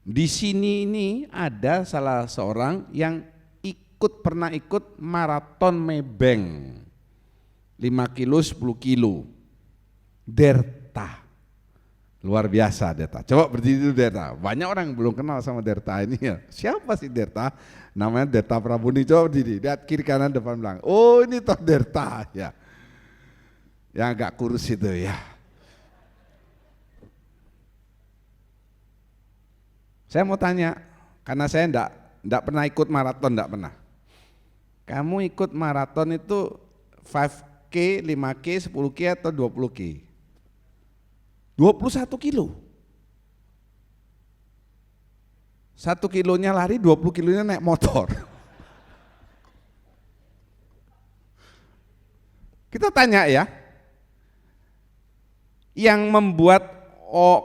Speaker 4: Di sini ini ada salah seorang yang pernah ikut maraton Maybank 5 kilo, 10 kilo. Derta. Luar biasa Derta. Coba berdiri dulu Derta. Banyak orang yang belum kenal sama Derta ini ya. Siapa sih Derta? Namanya Derta Prabuni. Coba berdiri. Lihat kiri kanan depan belakang. Oh ini toh Derta ya. Yang agak kurus itu ya. Saya mau tanya, karena saya enggak pernah ikut maraton, enggak pernah. Kamu ikut maraton itu 5K, 5K, 10K atau 20K? 21 kilo. 1 kilonya lari, 20 kilonya naik motor. Kita tanya ya, yang membuat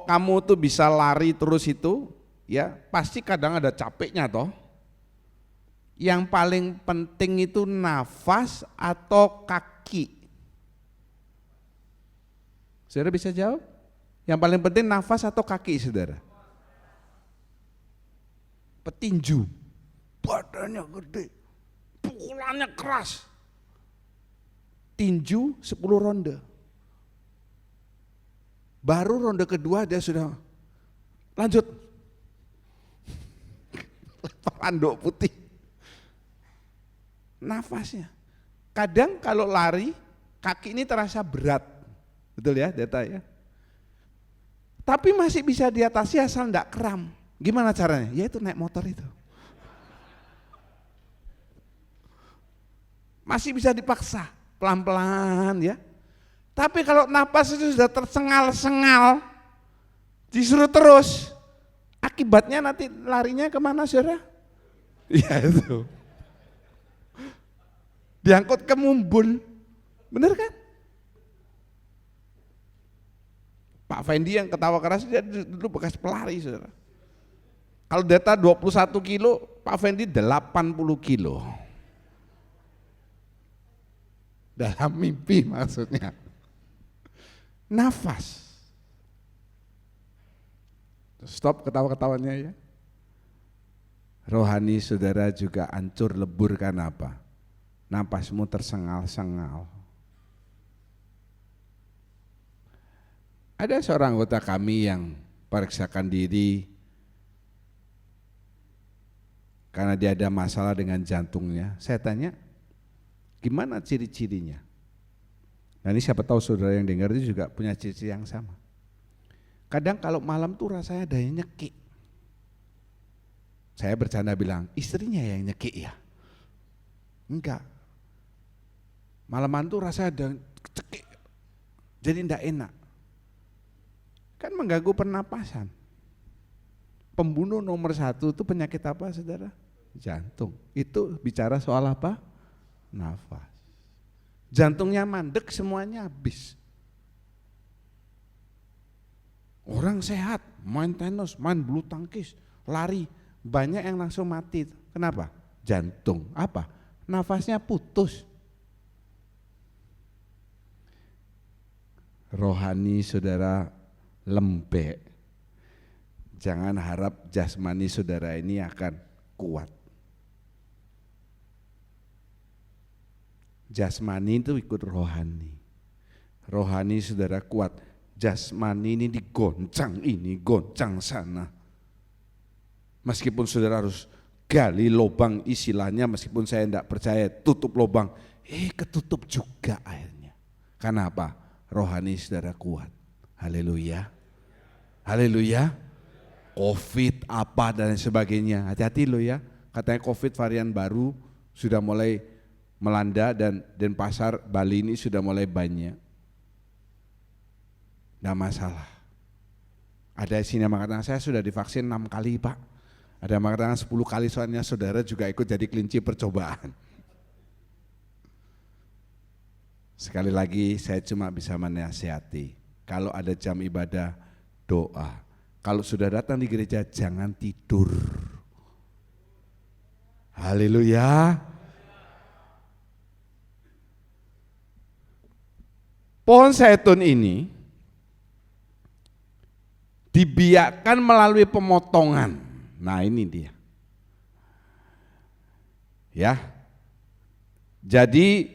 Speaker 4: kamu tuh bisa lari terus itu, ya pasti kadang ada capeknya toh. Yang paling penting itu nafas atau kaki? Saudara bisa jawab? Yang paling penting nafas atau kaki saudara? Petinju, badannya gede, pukulannya keras. Tinju 10 ronde. Baru ronde kedua dia sudah lanjut. Anduk putih. Nafasnya. Kadang kalau lari, kaki ini terasa berat. Betul ya data ya? Tapi masih bisa diatasi asal enggak kram. Gimana caranya? Ya itu naik motor itu. Masih bisa dipaksa, pelan-pelan ya. Tapi kalau napas itu sudah tersengal-sengal, disuruh terus, akibatnya nanti larinya kemana saudara? Ya itu. Diangkut ke Mumbul, bener kan? Pak Fendi yang ketawa keras dia dulu bekas pelari saudara. Kalau data 21 kilo, Pak Fendi 80 kilo. Dalam mimpi maksudnya. Nafas. Stop ketawa-ketawanya ya. Rohani saudara juga hancur lebur karena apa? Napasmu tersengal-sengal. Ada seorang anggota kami yang periksakan diri karena dia ada masalah dengan jantungnya. Saya tanya, gimana ciri-cirinya? Nah ini siapa tahu saudara yang dengar itu juga punya ciri-ciri yang sama. Kadang kalau malam tuh rasanya ada yang nyekik. Saya bercanda bilang, istrinya yang nyekik ya? Enggak. Malaman tuh rasanya ada cekik, jadi enggak enak. Kan mengganggu pernapasan. Pembunuh nomor 1 itu penyakit apa saudara? Jantung. Itu bicara soal apa? Nafas. Jantungnya mandek semuanya habis. Orang sehat, main tenis, main bulu tangkis, lari, banyak yang langsung mati. Kenapa? Jantung. Apa? Nafasnya putus. Rohani saudara lembek. Jangan harap jasmani saudara ini akan kuat. Jasmani itu ikut rohani. Rohani saudara kuat. Jasmani ini digoncang ini, goncang sana. Meskipun saudara harus gali lubang istilahnya, meskipun saya tidak percaya tutup lubang, ketutup juga akhirnya. Karena apa? Rohani saudara kuat. Haleluya. Haleluya. Covid apa dan sebagainya. Hati-hati loh ya. Katanya Covid varian baru sudah mulai melanda dan Denpasar Bali ini sudah mulai banyak. Nggak masalah. Ada sini yang mengatakan saya sudah divaksin 6 kali Pak. Ada yang mengatakan 10 kali soalnya saudara juga ikut jadi kelinci percobaan. Sekali lagi saya cuma bisa menasihati. Kalau ada jam ibadah doa. Kalau sudah datang di gereja jangan tidur. Haleluya. Pohon zaitun ini dibiarkan melalui pemotongan. Nah ini dia. Ya. Jadi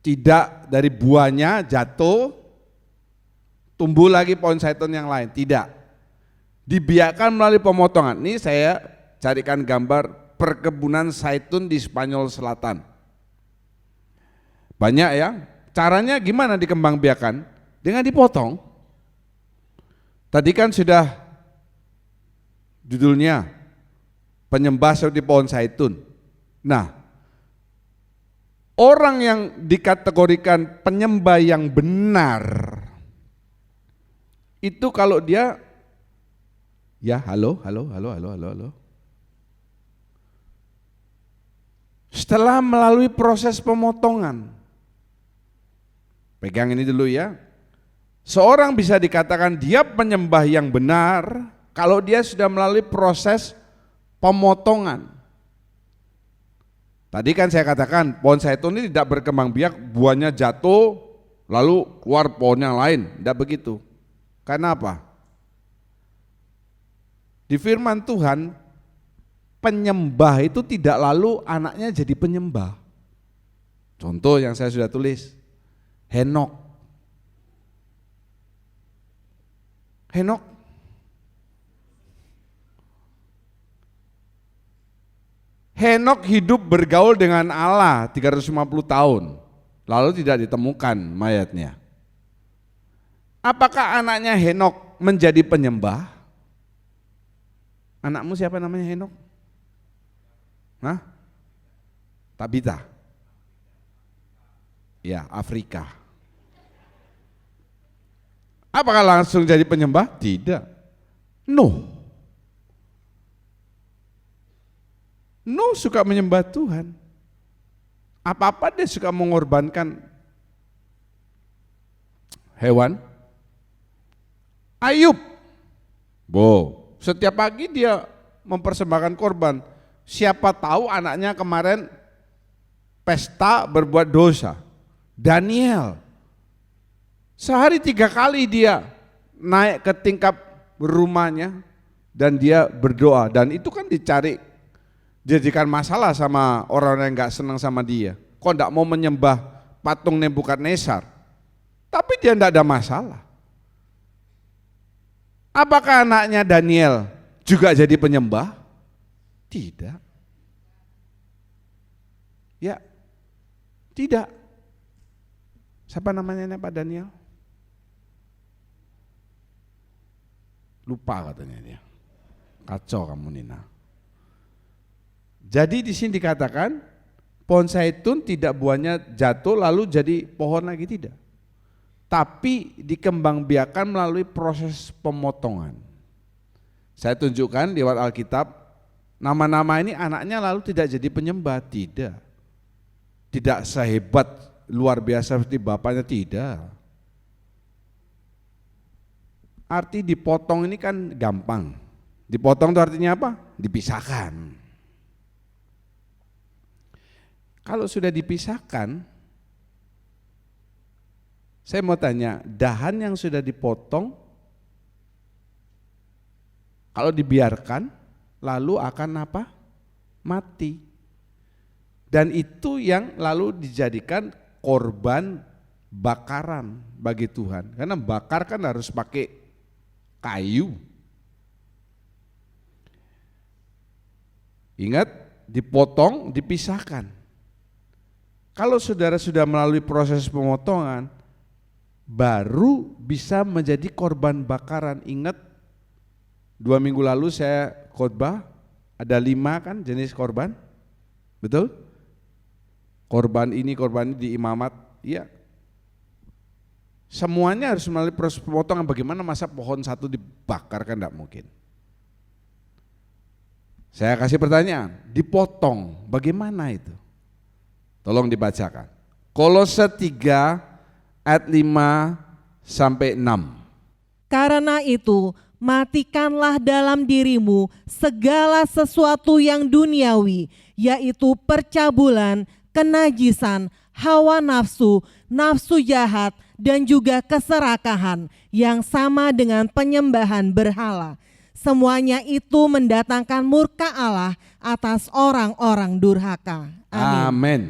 Speaker 4: tidak dari buahnya jatuh, tumbuh lagi pohon zaitun yang lain. Tidak. Dibiarkan melalui pemotongan. Ini saya carikan gambar perkebunan zaitun di Spanyol Selatan. Banyak ya. Caranya gimana dikembangbiakan? Dengan dipotong. Tadi kan sudah judulnya penyembah seperti pohon zaitun. Nah, orang yang dikategorikan penyembah yang benar itu kalau dia ya halo. Setelah melalui proses pemotongan. Pegang ini dulu ya. Seorang bisa dikatakan dia penyembah yang benar kalau dia sudah melalui proses pemotongan. Tadi kan saya katakan pohon zaitun ini tidak berkembang biak, buahnya jatuh lalu keluar pohon yang lain, tidak begitu. Karena apa? Di firman Tuhan penyembah itu tidak lalu anaknya jadi penyembah. Contoh yang saya sudah tulis, Henok hidup bergaul dengan Allah 350 tahun, lalu tidak ditemukan mayatnya. Apakah anaknya Henok menjadi penyembah? Anakmu siapa namanya Henok? Hah? Tabita. Ya, Afrika. Apakah langsung jadi penyembah? Tidak. Nuh suka menyembah Tuhan. Apa-apa dia suka mengorbankan hewan. Ayub, setiap pagi dia mempersembahkan korban. Siapa tahu anaknya kemarin pesta berbuat dosa. Daniel, sehari 3 kali dia naik ke tingkap rumahnya dan dia berdoa, dan itu kan dijadikan masalah sama orang yang gak senang sama dia. Kok gak mau menyembah patung Nebukadnezar? Tapi dia gak ada masalah. Apakah anaknya Daniel juga jadi penyembah? Tidak. Ya, tidak. Siapa namanya Pak Daniel? Lupa katanya dia. Kacau kamu Nina. Jadi di sini dikatakan pohon zaitun tidak buahnya jatuh lalu jadi pohon lagi, tidak. Tapi dikembangbiakan melalui proses pemotongan. Saya tunjukkan lewat Alkitab, nama-nama ini anaknya lalu tidak jadi penyembah, tidak. Tidak sehebat luar biasa seperti bapaknya, tidak. Arti dipotong ini kan gampang. Dipotong itu artinya apa? Dipisahkan. Kalau sudah dipisahkan, saya mau tanya, dahan yang sudah dipotong, kalau dibiarkan, lalu akan apa? Mati. Dan itu yang lalu dijadikan korban bakaran bagi Tuhan. Karena bakar kan harus pakai kayu. Ingat, dipotong, dipisahkan. Kalau saudara sudah melalui proses pemotongan, baru bisa menjadi korban bakaran. Ingat 2 minggu lalu saya khotbah, ada 5 kan jenis korban, betul? Korban ini di imamat, ya. Semuanya harus melalui proses pemotongan. Bagaimana masa pohon satu dibakar, kan tidak mungkin. Saya kasih pertanyaan, dipotong, bagaimana itu? Tolong dibacakan. Kolose 3 ayat 5 sampai 6.
Speaker 1: Karena itu, matikanlah dalam dirimu segala sesuatu yang duniawi, yaitu percabulan, kenajisan, hawa nafsu, nafsu jahat, dan juga keserakahan yang sama dengan penyembahan berhala. Semuanya itu mendatangkan murka Allah atas orang-orang durhaka. Amin.
Speaker 4: Amin.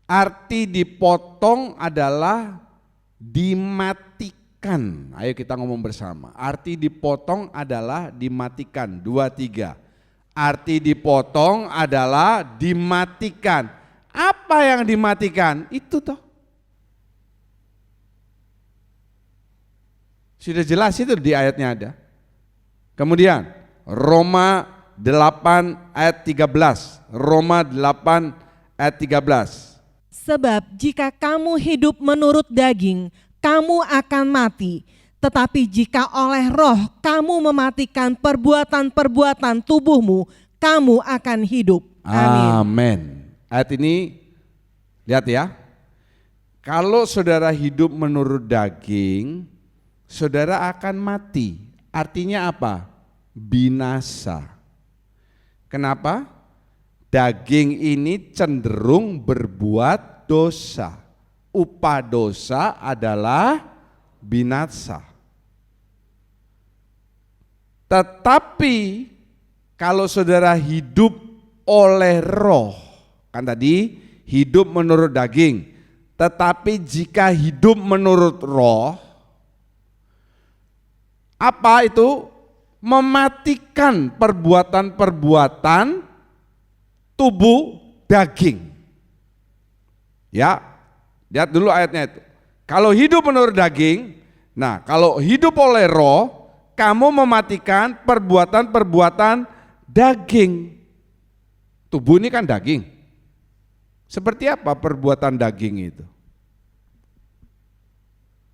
Speaker 4: Arti dipotong adalah dimatikan. Ayo kita ngomong bersama. Arti dipotong adalah dimatikan. 2, 3. Arti dipotong adalah dimatikan. Apa yang dimatikan? Itu toh. Sudah jelas itu di ayatnya ada. Kemudian Roma 8 ayat 13. Roma 8 ayat 13.
Speaker 1: Sebab jika kamu hidup menurut daging, kamu akan mati. Tetapi jika oleh roh kamu mematikan perbuatan-perbuatan tubuhmu, kamu akan hidup. Amin.
Speaker 4: Amin. Ayat ini, lihat ya. Kalau saudara hidup menurut daging, saudara akan mati. Artinya apa? Binasa. Kenapa? Daging ini cenderung berbuat dosa. Upah dosa adalah binasa. Tetapi kalau saudara hidup oleh roh, kan tadi hidup menurut daging, tetapi jika hidup menurut roh, apa itu? Mematikan perbuatan-perbuatan tubuh daging. Ya, lihat dulu ayatnya itu. Kalau hidup menurut daging, Nah, kalau hidup oleh roh, kamu mematikan perbuatan-perbuatan daging. Tubuh ini kan daging. Seperti apa perbuatan daging itu?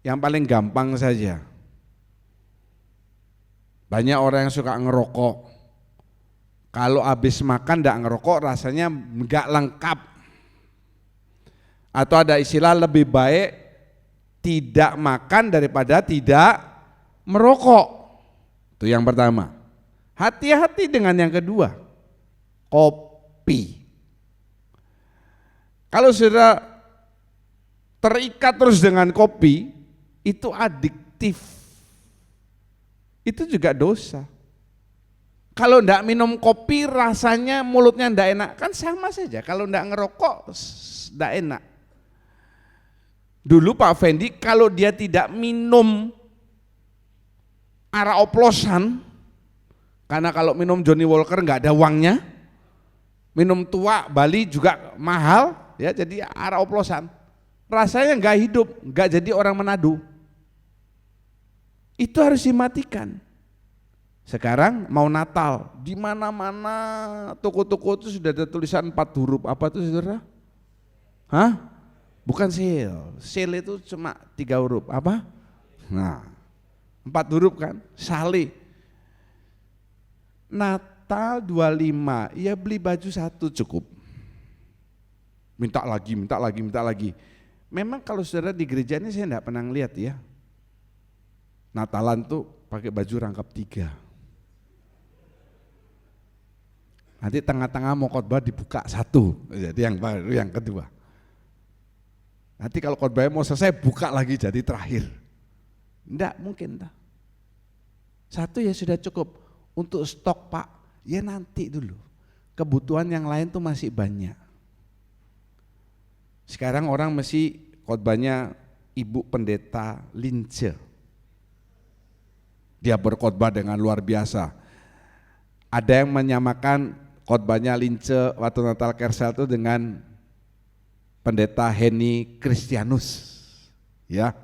Speaker 4: Yang paling gampang saja. Banyak orang yang suka ngerokok. Kalau habis makan enggak ngerokok rasanya enggak lengkap. Atau ada istilah lebih baik tidak makan daripada tidak merokok. Itu yang pertama. Hati-hati dengan yang kedua, kopi. Kalau sudah terikat terus dengan kopi, itu adiktif. Itu juga dosa. Kalau enggak minum kopi rasanya mulutnya enggak enak, kan sama saja. Kalau enggak ngerokok enggak enak. Dulu Pak Fendi kalau dia tidak minum arak oplosan, karena kalau minum Johnny Walker nggak ada uangnya, minum tua Bali juga mahal, ya jadi arak oplosan, rasanya nggak hidup, nggak jadi orang Manado. Itu harus dimatikan. Sekarang mau Natal, di mana-mana toko-toko itu sudah ada tulisan 4 huruf, apa itu saudara? Hah? Bukan sale itu cuma 3 huruf, apa? Nah, 4 huruf kan, sale. Natal 25, ya beli baju 1 cukup. Minta lagi, minta lagi, minta lagi. Memang kalau saudara di gereja ini saya enggak pernah lihat ya. Natalan tuh pakai baju rangkap 3. Nanti tengah-tengah mau khotbah dibuka 1, jadi yang baru yang kedua. Nanti kalau khotbahnya mau selesai buka lagi jadi terakhir. Enggak mungkin. 1 ya sudah cukup. Untuk stok Pak, ya nanti dulu. Kebutuhan yang lain tuh masih banyak. Sekarang orang mesti khotbahnya Ibu Pendeta Lince. Dia berkhotbah dengan luar biasa. Ada yang menyamakan khotbahnya Lince waktu Natal Kersel itu dengan Pendeta Henny Christianus, ya.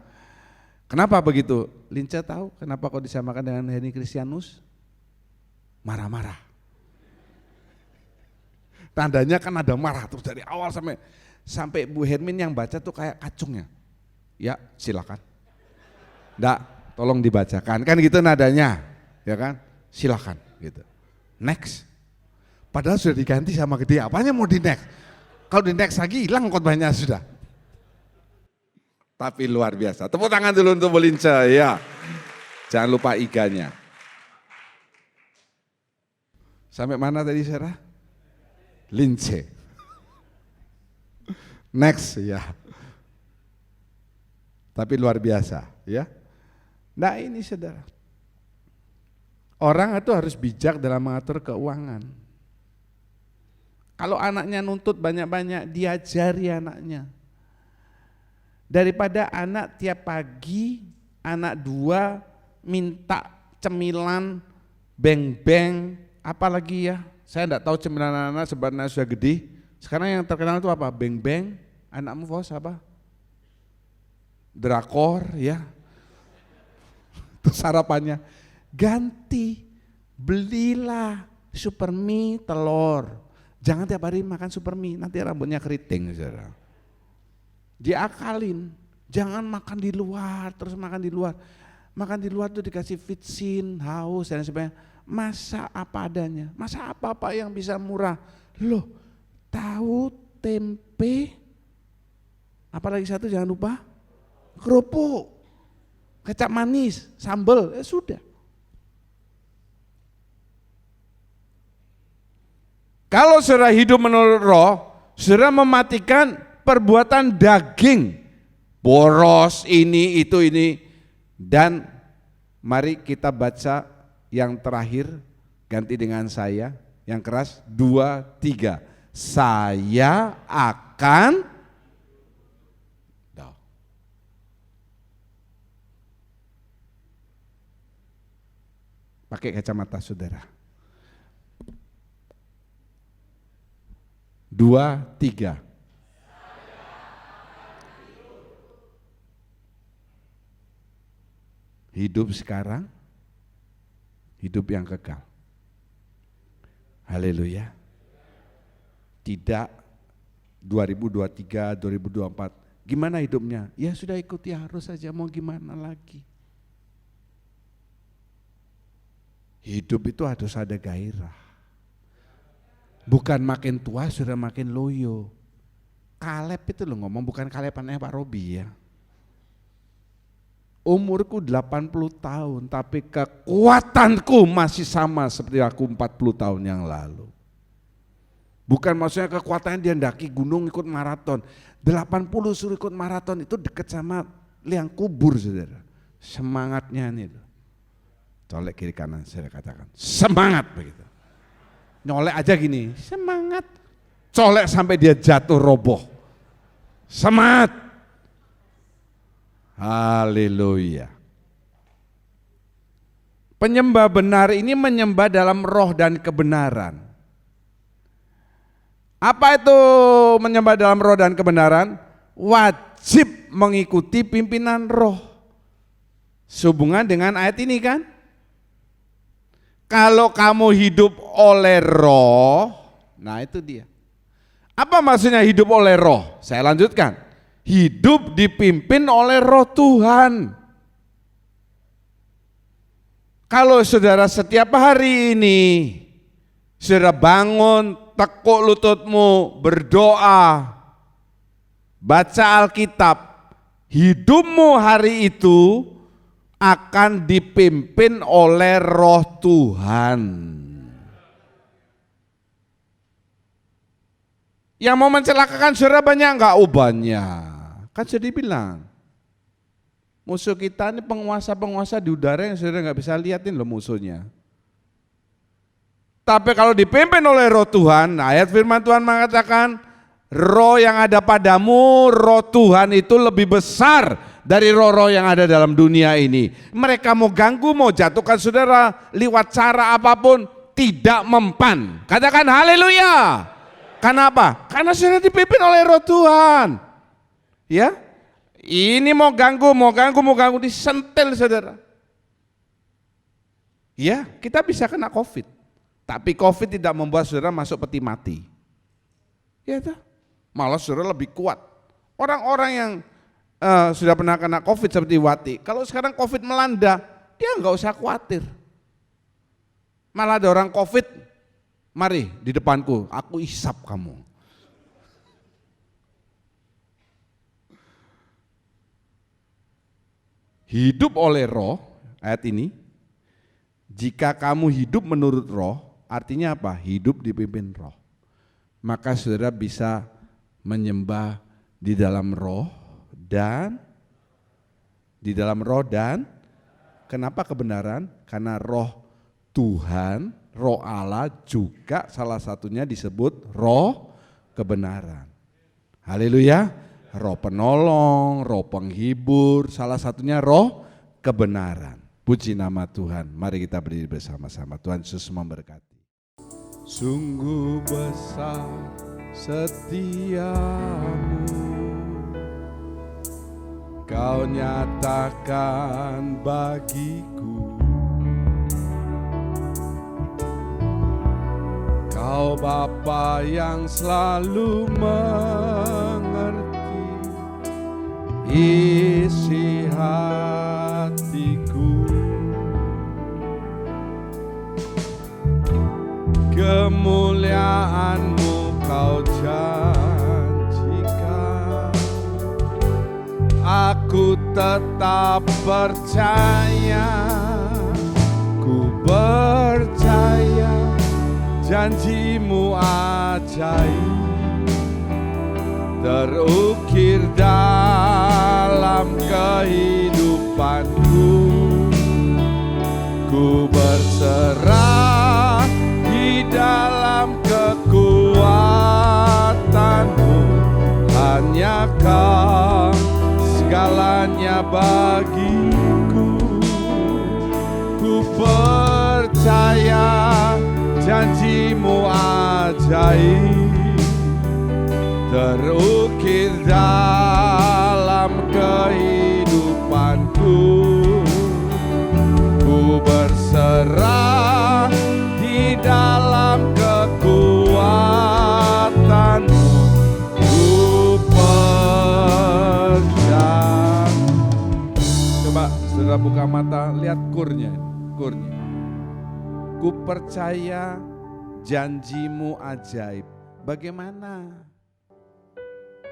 Speaker 4: Kenapa begitu? Lince tahu kenapa kok disamakan dengan Henny Christianus? Marah-marah. Tandanya kan ada marah terus dari awal sampai Bu Hermin yang baca tuh kayak kacungnya. Ya silakan. Nggak, tolong dibacakan, kan gitu nadanya, ya kan? Silakan, gitu. Next. Padahal sudah diganti sama gede, apanya mau di next? Kalau di next lagi hilang khotbahnya sudah. Tapi luar biasa. Tepuk tangan dulu untuk Bu Lince, ya. Jangan lupa iganya. Sampai mana tadi Sarah? Lince. Next ya. Tapi luar biasa, ya. Nah ini saudara. Orang itu harus bijak dalam mengatur keuangan. Kalau anaknya nuntut banyak-banyak, diajari anaknya. Daripada anak tiap pagi, anak 2 minta cemilan, beng-beng, apalagi ya, saya enggak tahu cemilan anak sebenarnya sudah gede. Sekarang yang terkenal itu apa? Beng-beng, anakmu Fos apa? Drakor ya. Itu sarapannya. Ganti, belilah supermie telur. Jangan tiap hari makan supermie, nanti rambutnya keriting saudara. Diakalin, jangan makan di luar, terus makan di luar. Makan di luar tuh dikasih vitsin, haus dan sebagainya. Masak apa adanya, masak apa-apa yang bisa murah. Loh, tahu, tempe, apalagi satu jangan lupa, kerupuk, kecap manis, sambal, sudah. Kalau saudara hidup menurut roh, saudara mematikan perbuatan daging, boros ini, itu, ini. Dan mari kita baca yang terakhir, ganti dengan saya, yang keras, 2, 3. Saya akan, pakai kacamata saudara. 2, 3. Hidup sekarang, hidup yang kekal. Haleluya. Tidak 2023, 2024. Gimana hidupnya? Ya sudah ikuti arus saja, mau gimana lagi. Hidup itu harus ada gairah. Bukan makin tua sudah makin loyo. Kaleb itu loh ngomong, bukan Kalebannya Pak Robi ya. Umurku 80 tahun tapi kekuatanku masih sama seperti aku 40 tahun yang lalu. Bukan maksudnya kekuatannya dia ndaki gunung ikut maraton. 80 suruh ikut maraton itu dekat sama liang kubur saudara. Semangatnya nih loh. Colek kiri kanan saya katakan semangat begitu. Nyolek aja gini semangat. Colek sampai dia jatuh roboh. Semangat. Haleluya. Penyembah benar ini menyembah dalam roh dan kebenaran. Apa itu menyembah dalam roh dan kebenaran? Wajib mengikuti pimpinan roh. Sehubungan dengan ayat ini kan? Kalau kamu hidup oleh roh, nah itu dia. Apa maksudnya hidup oleh roh? Saya lanjutkan. Hidup dipimpin oleh roh Tuhan. Kalau saudara setiap hari ini, saudara bangun, tekuk lututmu, berdoa, baca Alkitab, hidupmu hari itu akan dipimpin oleh roh Tuhan. Yang mau mencelakakan saudara banyak enggak? Oh banyak. Kan sudah dibilang, musuh kita ini penguasa-penguasa di udara yang saudara enggak bisa lihatin loh musuhnya. Tapi kalau dipimpin oleh roh Tuhan, ayat firman Tuhan mengatakan, roh yang ada padamu, roh Tuhan itu lebih besar dari roh-roh yang ada dalam dunia ini. Mereka mau ganggu, mau jatuhkan saudara lewat cara apapun, tidak mempan. Katakan haleluya. Kenapa? Karena saudara dipimpin oleh roh Tuhan. Ya, ini mau ganggu, disentil saudara. Ya, kita bisa kena COVID. Tapi COVID tidak membuat saudara masuk peti mati. Ya itu, malah saudara lebih kuat. Orang-orang yang sudah pernah kena COVID seperti Wati, kalau sekarang COVID melanda, dia nggak usah khawatir. Malah ada orang COVID, mari di depanku, aku isap kamu. Hidup oleh roh, ayat ini, jika kamu hidup menurut roh, artinya apa? Hidup dipimpin roh. Maka saudara bisa menyembah di dalam roh dan kenapa kebenaran? Karena roh Tuhan, roh Allah juga salah satunya disebut roh kebenaran. Haleluya. Roh penolong, roh penghibur, salah satunya roh kebenaran. Puji nama Tuhan. Mari kita berdiri bersama-sama. Tuhan Yesus memberkati. Sungguh besar setiamu, Kau nyatakan bagiku. Kau Bapa yang selalu mengerti isi hatiku. Kemuliaan-Mu Kau janjikan, aku tetap percaya, ku percaya janji-Mu ajaib terukir dalam kehidupanku. Ku berserah di dalam kekuatan-Mu, hanya Kau segalanya bagiku. Ku percaya janji-Mu ajaib terukir dalam kehidupanku. mata, lihat kurnya. Ku percaya janjimu ajaib. Bagaimana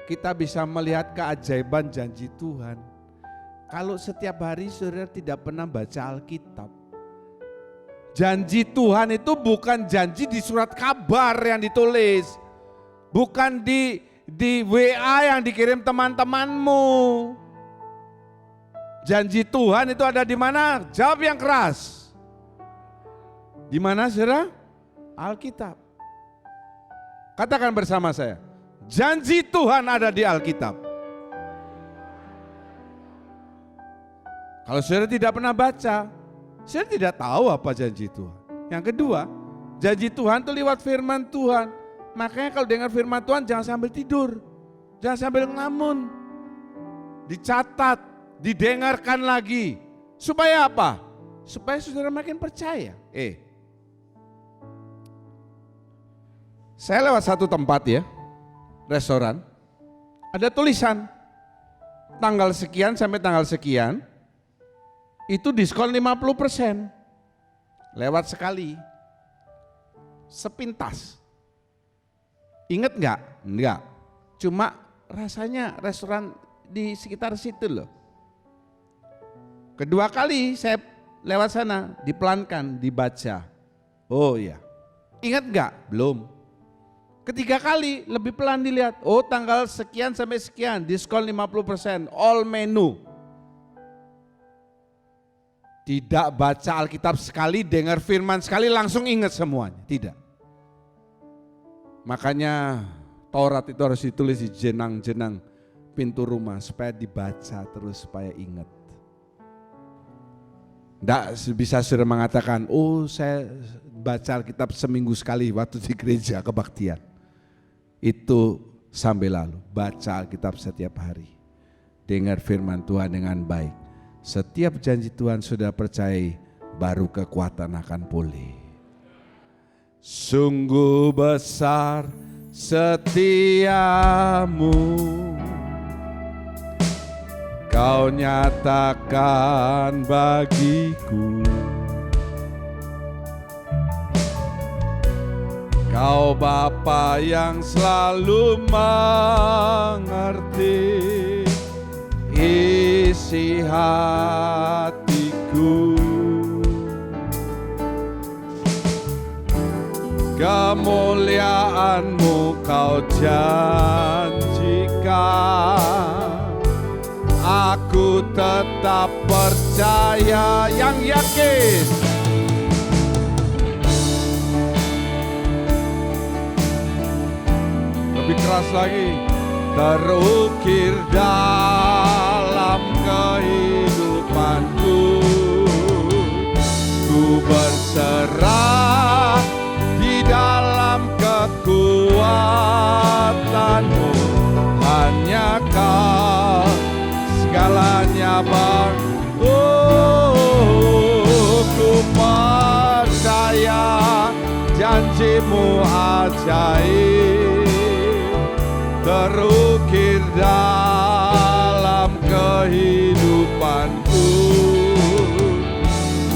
Speaker 4: kita bisa melihat keajaiban janji Tuhan kalau setiap hari saudara tidak pernah baca Alkitab? Janji Tuhan itu bukan janji di surat kabar yang ditulis, bukan di WA yang dikirim teman-temanmu. Janji Tuhan itu ada di mana? Jawab yang keras. Di mana saudara? Alkitab. Katakan bersama saya, janji Tuhan ada di Alkitab. Kalau saudara tidak pernah baca, saudara tidak tahu apa janji Tuhan. Yang kedua, janji Tuhan itu lewat firman Tuhan. Makanya kalau dengar firman Tuhan jangan sambil tidur, jangan sambil ngelamun. Dicatat, didengarkan lagi. Supaya apa? Supaya saudara makin percaya. Saya lewat satu tempat ya, restoran, ada tulisan tanggal sekian sampai tanggal sekian itu diskon 50%. Lewat sekali, sepintas. Ingat enggak? Enggak. Cuma rasanya restoran di sekitar situ loh. Kedua kali saya lewat sana, dipelankan, dibaca. Oh iya. Ingat enggak? Belum. Ketiga kali lebih pelan dilihat. Oh tanggal sekian sampai sekian, diskon 50%, all menu. Tidak baca Alkitab sekali, dengar firman sekali langsung ingat semuanya. Tidak. Makanya Taurat itu harus ditulis di jenang-jenang pintu rumah supaya dibaca terus supaya ingat. Tidak bisa saudara mengatakan, oh saya baca Alkitab seminggu sekali waktu di gereja kebaktian. Itu sampai lalu, baca Alkitab setiap hari. Dengar firman Tuhan dengan baik. Setiap janji Tuhan sudah percaya, baru kekuatan akan pulih. Sungguh besar setiamu, Kau nyatakan bagiku. Kau Bapa yang selalu mengerti isi hatiku. Kemuliaan-Mu Kau janjikan, aku tetap percaya. Yang yakin, lebih keras lagi, terukir dalam kehidupanku. Ku berserah di dalam kekuatan-Mu, hanya Kau segalanya Bang. Oh, ku percaya janji-Mu ajaib, terukir dalam kehidupanku.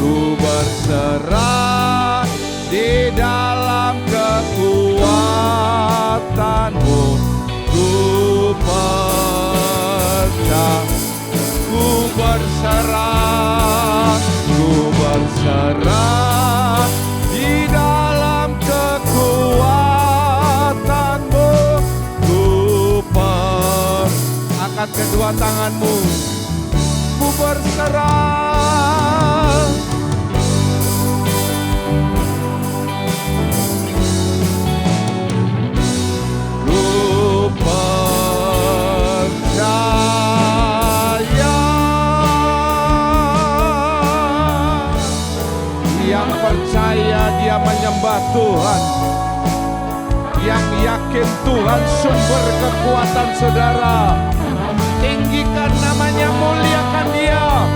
Speaker 4: Ku berserah di dalam kekuatan-Mu. Ku percaya, ku berserah di dalam kekuatan-Mu. Angkat kedua tanganmu, ku berserah. Ku percaya. Yang percaya dia menyembah Tuhan. Yang yakin Tuhan sumber kekuatan saudara. Tinggikan namanya, muliakan dia.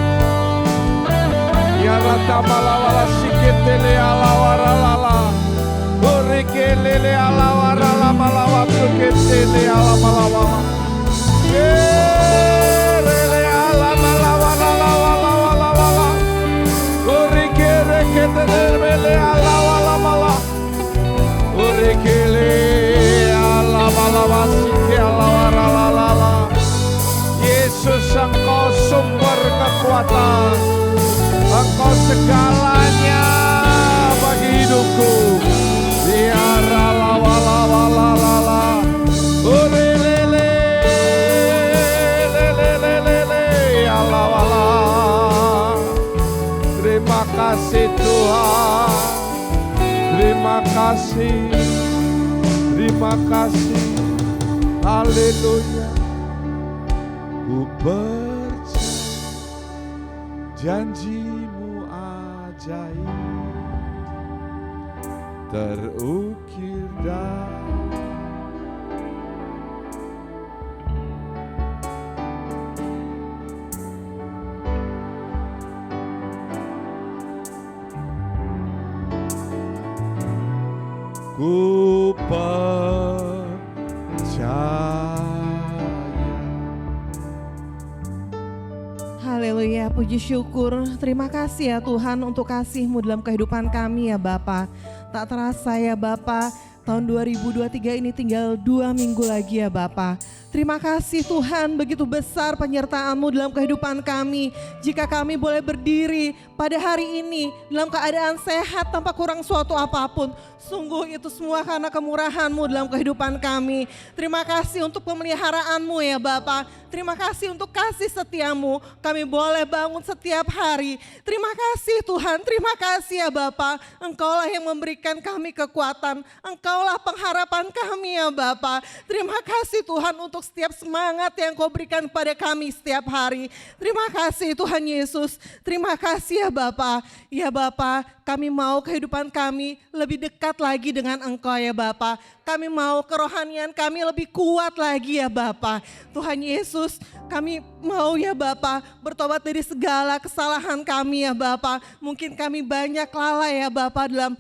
Speaker 4: Ya rata malawala siketele alawara lala, borikelele alawara lala malawa tuketele alamalawala, rele ala malawala lala lala lala, Terima kasih, terima kasih, haleluya. Ku percaya janjimu ajaib, terukir dalam ku percaya.
Speaker 1: Haleluya, puji syukur. Terima kasih ya Tuhan untuk kasih-Mu dalam kehidupan kami ya Bapa. Tak terasa ya Bapa, tahun 2023 ini tinggal 2 minggu lagi ya Bapa. Terima kasih Tuhan, begitu besar penyertaan-Mu dalam kehidupan kami. Jika kami boleh berdiri pada hari ini dalam keadaan sehat tanpa kurang suatu apapun, sungguh itu semua karena kemurahan-Mu dalam kehidupan kami. Terima kasih untuk pemeliharaan-Mu ya Bapa. Terima kasih untuk kasih setia-Mu. Kami boleh bangun setiap hari. Terima kasih Tuhan, terima kasih ya Bapa. Engkaulah yang memberikan kami kekuatan. Engkaulah pengharapan kami ya Bapa. Terima kasih Tuhan untuk setiap semangat yang Kau berikan kepada kami setiap hari. Terima kasih Tuhan Yesus. Terima kasih ya Bapa. Ya Bapa, kami mau kehidupan kami lebih dekat lagi dengan Engkau ya Bapa. Kami mau kerohanian kami lebih kuat lagi ya Bapa. Tuhan Yesus, kami mau ya Bapa bertobat dari segala kesalahan kami ya Bapa. Mungkin kami banyak lalai ya Bapa dalam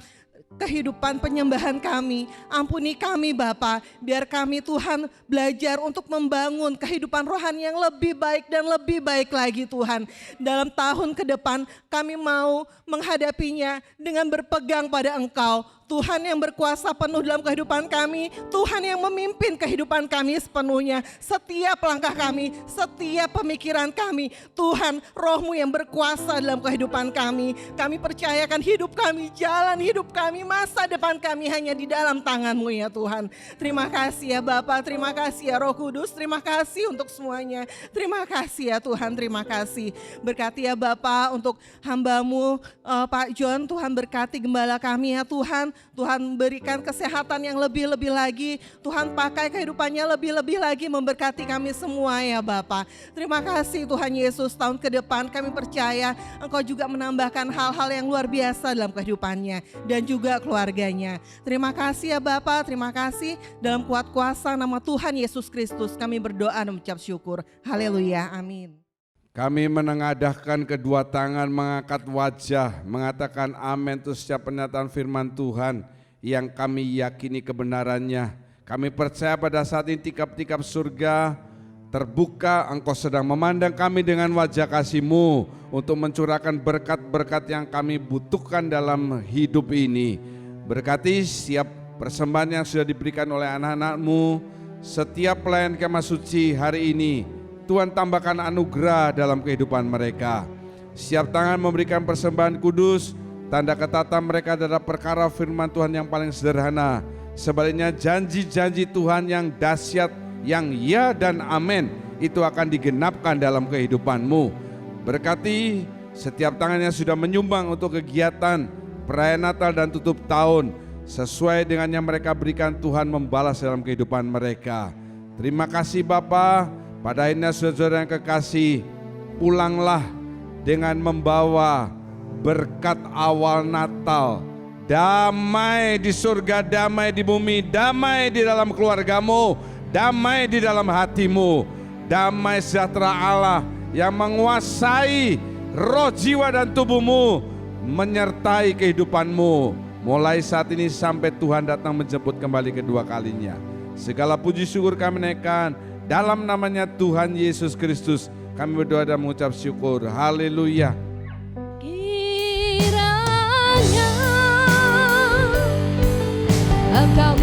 Speaker 1: kehidupan penyembahan kami. Ampuni kami Bapa, biar kami Tuhan belajar untuk membangun kehidupan rohani yang lebih baik dan lebih baik lagi Tuhan. Dalam tahun ke depan kami mau menghadapinya dengan berpegang pada Engkau. Tuhan yang berkuasa penuh dalam kehidupan kami, Tuhan yang memimpin kehidupan kami sepenuhnya, setiap langkah kami, setiap pemikiran kami. Tuhan, Roh-Mu yang berkuasa dalam kehidupan kami. Kami percayakan hidup kami, jalan hidup kami, masa depan kami hanya di dalam tangan-Mu ya Tuhan. Terima kasih ya Bapa, terima kasih ya Roh Kudus, terima kasih untuk semuanya. Terima kasih ya Tuhan, terima kasih. Berkati ya Bapa untuk hamba-Mu Pak John, Tuhan berkati gembala kami ya Tuhan. Tuhan berikan kesehatan yang lebih-lebih lagi. Tuhan pakai kehidupannya lebih-lebih lagi memberkati kami semua ya Bapa. Terima kasih Tuhan Yesus, tahun ke depan kami percaya Engkau juga menambahkan hal-hal yang luar biasa dalam kehidupannya dan juga keluarganya. Terima kasih ya Bapa, terima kasih. Dalam kuat kuasa nama Tuhan Yesus Kristus kami berdoa dan mengucap syukur. Haleluya, amin.
Speaker 4: Kami menengadahkan kedua tangan, mengangkat wajah, mengatakan amin untuk setiap pernyataan firman Tuhan yang kami yakini kebenarannya. Kami percaya pada saat ini tikap-tikap surga terbuka, Engkau sedang memandang kami dengan wajah kasih-Mu untuk mencurahkan berkat-berkat yang kami butuhkan dalam hidup ini. Berkati setiap persembahan yang sudah diberikan oleh anak-anak-Mu, setiap pelayan kemah suci hari ini. Tuhan tambahkan anugerah dalam kehidupan mereka. Siap tangan memberikan persembahan kudus, tanda ketatan mereka adalah perkara firman Tuhan yang paling sederhana. Sebaliknya janji-janji Tuhan yang dahsyat, yang ya dan amin, itu akan digenapkan dalam kehidupanmu. Berkati setiap tangan yang sudah menyumbang untuk kegiatan perayaan Natal dan tutup tahun, sesuai dengan yang mereka berikan, Tuhan membalas dalam kehidupan mereka. Terima kasih Bapa. Pada akhirnya saudara yang kekasih, pulanglah dengan membawa berkat awal Natal. Damai di surga, damai di bumi, damai di dalam keluargamu, damai di dalam hatimu. Damai sejahtera Allah yang menguasai roh, jiwa dan tubuhmu, menyertai kehidupanmu. Mulai saat ini sampai Tuhan datang menjemput kembali kedua kalinya. Segala puji syukur kami naikkan dalam namanya Tuhan Yesus Kristus. Kami berdoa dan mengucap syukur. Haleluya.
Speaker 2: Kiranya Engkau